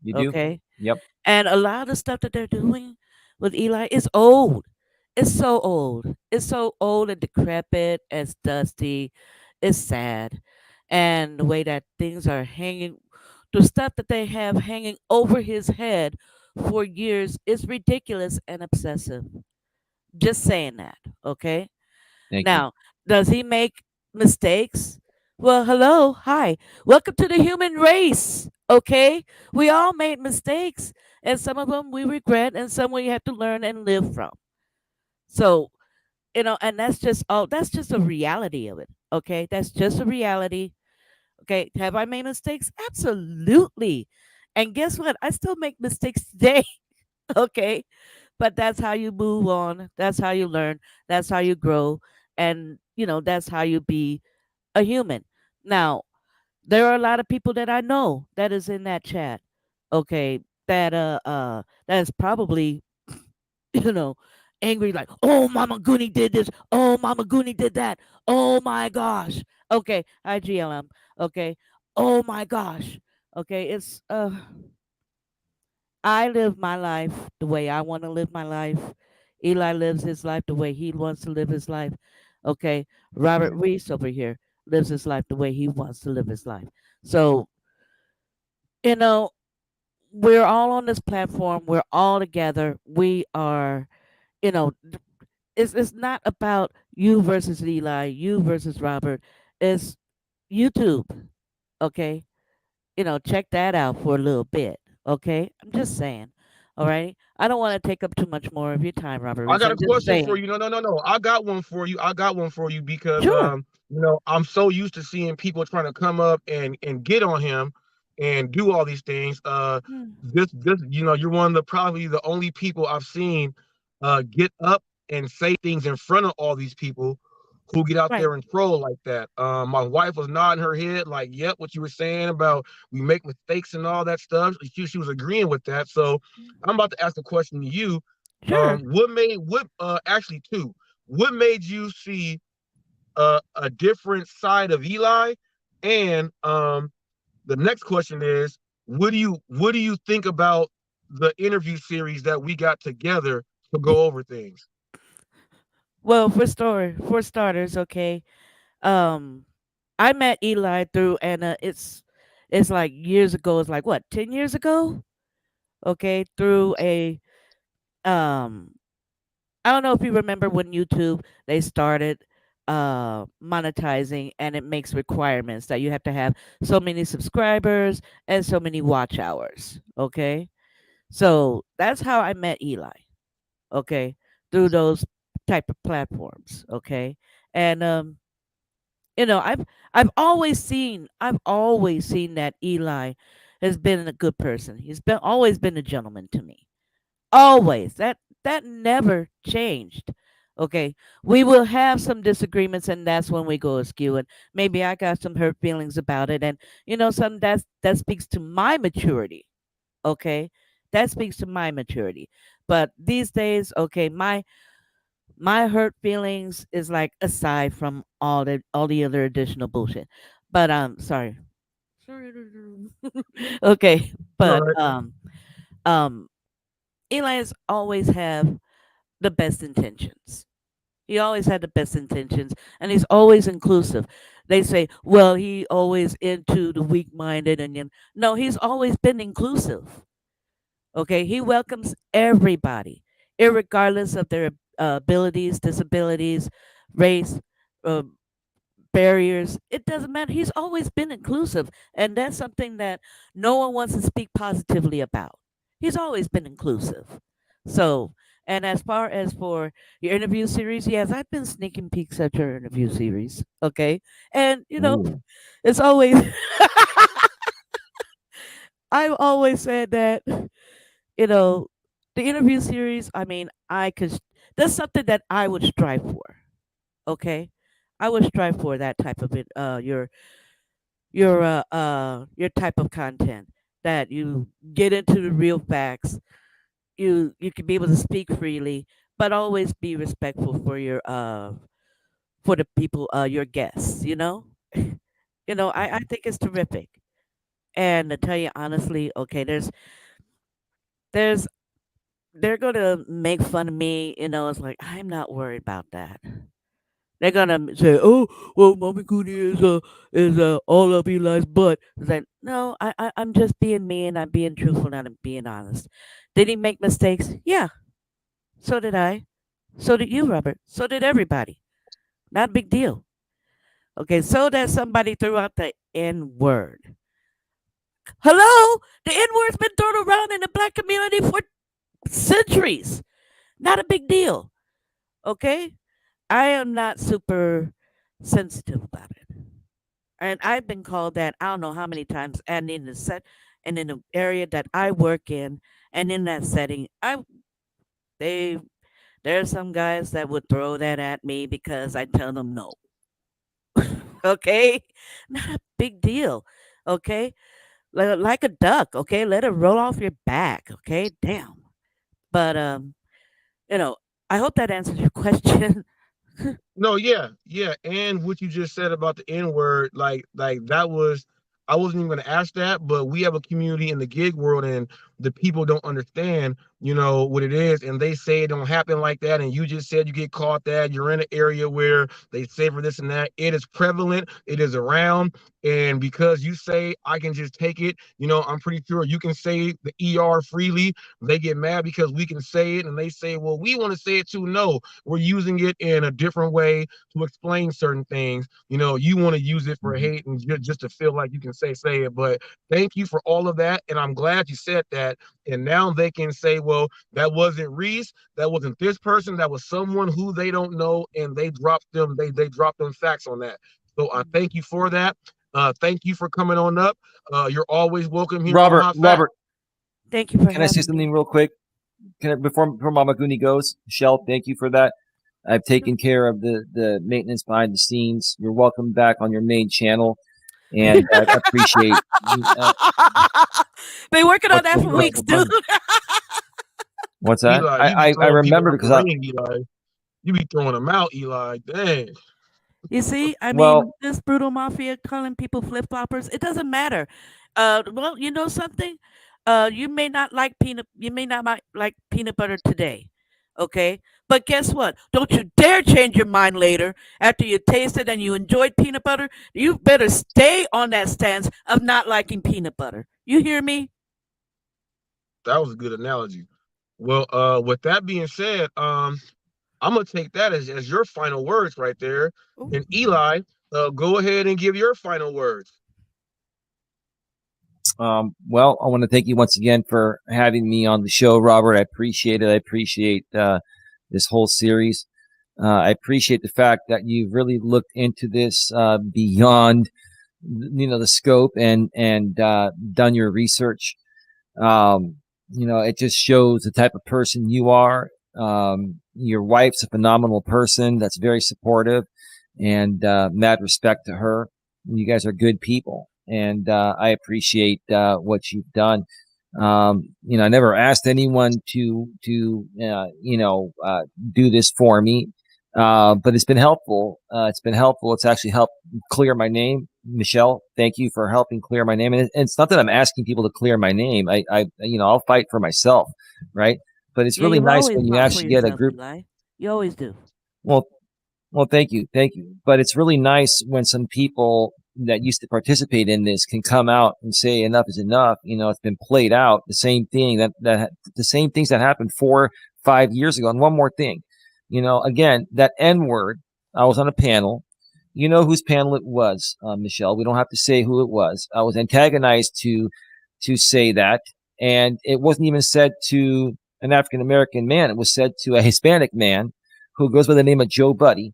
You do? okay. Yep. And a lot of the stuff that they're doing with Eli is old. It's so old. It's so old and decrepit. It's dusty. It's sad. And the way that things are hanging, the stuff that they have hanging over his head for years is ridiculous and obsessive. Just saying that, okay? Thank you. Now, does he make mistakes? Well, hello, hi. Welcome to the human race. Okay? We all made mistakes, and some of them we regret, and some we have to learn and live from. So, and that's just a reality of it. Okay? That's just a reality. Okay? Have I made mistakes? Absolutely. And guess what? I still make mistakes today. Okay? But that's how you move on. That's how you learn. That's how you grow. And, that's how you be a human. Now, there are a lot of people that I know that is in that chat. Okay. That is probably, you know, angry like, oh Mama Goonie did this. Oh Mama Goonie did that. Oh my gosh. Okay. IGLM. Okay. Oh my gosh. Okay. I live my life the way I want to live my life. Eli lives his life the way he wants to live his life. Okay. Robert Reese over here lives his life the way he wants to live his life. So, you know, we're all on this platform. We're all together. We are, it's not about you versus Eli, you versus Robert. It's YouTube. Okay. Check that out for a little bit. Okay. I'm just saying. All right. I don't want to take up too much more of your time, Robert I Reese. got a I'm just question for saying. you. No. I got one for you. I got one for you because Sure. I'm so used to seeing people trying to come up and get on him and do all these things. Hmm. This you're one of the probably the only people I've seen get up and say things in front of all these people who get out Right. there and troll like that. My wife was nodding her head like, "Yep, what you were saying about we make mistakes and all that stuff." She was agreeing with that. So I'm about to ask a question to you. Sure. What actually two? What made you see a different side of Eli? And the next question is, what do you think about the interview series that we got together to go over things? Well, for starters, okay. Um, I met Eli through Anna. It's like years ago. It's like what, 10 years ago? Okay, through a um I don't know if you remember when YouTube they started. monetizing, and it makes requirements that you have to have so many subscribers and so many watch hours. Okay. So that's how I met Eli. Okay. Through those type of platforms. Okay. And I've always seen that Eli has been a good person. He's been always been a gentleman to me. Always. That never changed. Okay. We will have some disagreements, and that's when we go askew, and maybe I got some hurt feelings about it, and some that speaks to my maturity. Okay. That speaks to my maturity. But these days, okay, my hurt feelings is like aside from all the other additional bullshit. But sorry. Sorry. Okay. All But right. um Eli has always have the best intentions. He always had the best intentions, and he's always inclusive. They say, well, he always into the weak minded, and no, he's always been inclusive. Okay, he welcomes everybody, irregardless of their abilities, disabilities, race, uh, barriers. It doesn't matter. He's always been inclusive, and that's something that no one wants to speak positively about. He's always been inclusive. So, and as far as for your interview series, yes, I've been sneaking peeks at your interview series. Okay, and Ooh. it's always I've always said that you know the interview series. I mean, I could. That's something that I would strive for. Okay, I would strive for that type of it. Your type of content that you get into the real facts. You can be able to speak freely, but always be respectful for the people, your guests. I think it's terrific. And to tell you honestly, okay, there's they're gonna make fun of me. It's like I'm not worried about that. They're gonna say, "Oh, well, Mommy Cooney is all up Eli's butt." It's like, no, I'm just being me, and I'm being truthful, and I'm being honest. Did he make mistakes? Yeah, so did I. So did you, Robert. So did everybody. Not a big deal. Okay, so that somebody threw out the N word. Hello, the N word's been thrown around in the black community for centuries. Not a big deal. Okay, I am not super sensitive about it. And I've been called that I don't know how many times, and in the set and in the area that I work in, and in that setting, they there's some guys that would throw that at me because I tell them no. Okay, not a big deal. Okay, like a duck. Okay, let it roll off your back. Okay, damn. But you know, I hope that answers your question. No, yeah, yeah, and what you just said about the N word, like that was, I wasn't even going to ask that, but we have a community in the gig world, and the people don't understand, what it is, and they say it don't happen like that, and you just said you get caught that you're in an area where they say for this and that. It is prevalent, it is around, and because you say I can just take it, I'm pretty sure you can say the ER freely. They get mad because we can say it, and they say, well, we want to say it too. No, we're using it in a different way to explain certain things. You want to use it for hate and just to feel like you can say it. But thank you for all of that. And I'm glad you said that. And now they can say, well, that wasn't Reese, that wasn't this person, that was someone who they don't know, and they dropped them facts on that. So I thank you for that. Thank you for coming on up. You're always welcome here on Hot Facts. Robert, Thank you for can I say having something me. real quick? Before Mama Goonie goes, Michelle, thank you for that. I've taken care of the maintenance behind the scenes. You're welcome back on your main channel, and I appreciate. Been working on that for Eli, weeks, dude. What's that? Eli, you be I throwing people remember out the because ring, Eli. You be throwing them out, Eli. Dang. You see, I well, mean, this brutal mafia calling people flip floppers, it doesn't matter. Well, you know something? You may not like peanut butter today, okay? But guess what? Don't you dare change your mind later after you taste it and you enjoyed peanut butter. You better stay on that stance of not liking peanut butter. You hear me? That was a good analogy. Well, with that being said, I I'm gonna take that as your final words right there. Ooh. And Eli, go ahead and give your final words. Well, I want to thank you once again for having me on the show, Robert. I appreciate it. I appreciate this whole series. I appreciate the fact that you've really looked into this beyond, the scope and done your research. It just shows the type of person you are. Your wife's a phenomenal person that's very supportive, and mad respect to her. You guys are good people, and I appreciate what you've done. I never asked anyone to do this for me, but it's been helpful. It's actually helped clear my name. Michelle, thank you for helping clear my name. And it's not that I'm asking people to clear my name. I'll fight for myself, right? But it's really nice when you actually get a group. Eli. You always do. Well, thank you. But it's really nice when some people that used to participate in this can come out and say enough is enough. It's been played out. The same thing that the same things that happened 4-5 years ago. And one more thing, again, that N word. I was on a panel. You know whose panel it was, Michelle. We don't have to say who it was. I was antagonized to say that, and it wasn't even said to an African American man. It was said to a Hispanic man who goes by the name of Joe Buddy,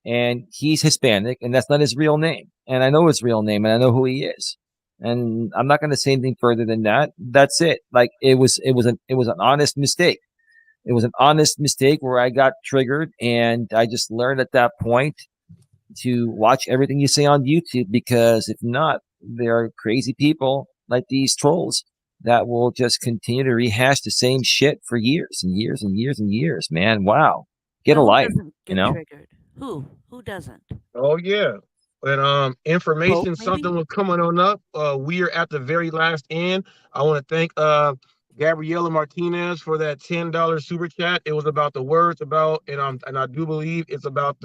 and he's Hispanic, and that's not his real name. And I know his real name, and I know who he is. And I'm not going to say anything further than that. That's it. Like it was an honest mistake. It was an honest mistake where I got triggered, and I just learned at that point to watch everything you say on YouTube, because if not, there are crazy people like these trolls that will just continue to rehash the same shit for years and years and years and years, man. Wow. Get a life, Triggered? Who doesn't? Oh yeah. And information, Hope, something was coming on up. We are at the very last end. I want to thank Gabriela Martinez for that $10 super chat. It was about the words about, and I do believe it's about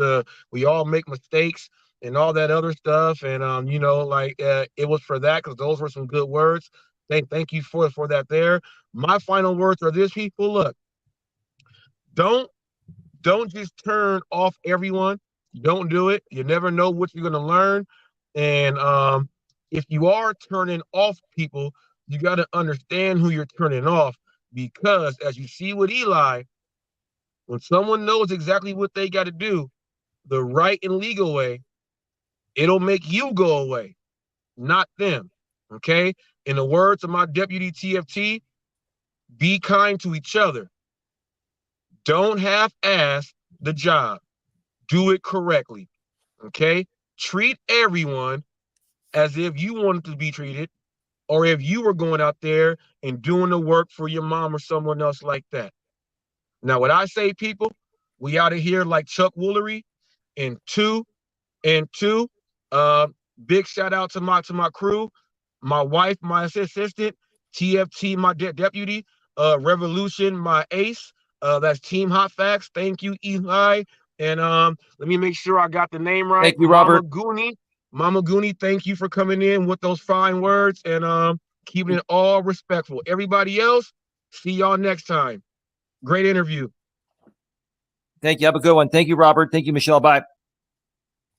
we all make mistakes and all that other stuff. And it was for that, because those were some good words. Thank you for that there. My final words are this, people. Look, don't just turn off everyone. Don't do it. You never know what you're going to learn. And if you are turning off people, you got to understand who you're turning off, because as you see with Eli, when someone knows exactly what they got to do, the right and legal way, it'll make you go away, not them. Okay? In the words of my deputy TFT, be kind to each other. Don't half-ass the job. Do it correctly. Okay? Treat everyone as if you wanted to be treated, or if you were going out there and doing the work for your mom or someone else like that. Now, what I say, people, we out of here like Chuck Woolery in 2 and 2. Big shout out to my crew, my wife, my assistant, TFT, my deputy, Revolution, my ace. That's Team HotFacts. Thank you, Eli. And let me make sure I got the name right. Thank you, Robert. Mama Goonie, thank you for coming in with those fine words and keeping it all respectful. Everybody else, see y'all next time. Great interview. Thank you. Have a good one. Thank you, Robert. Thank you, Michelle. Bye.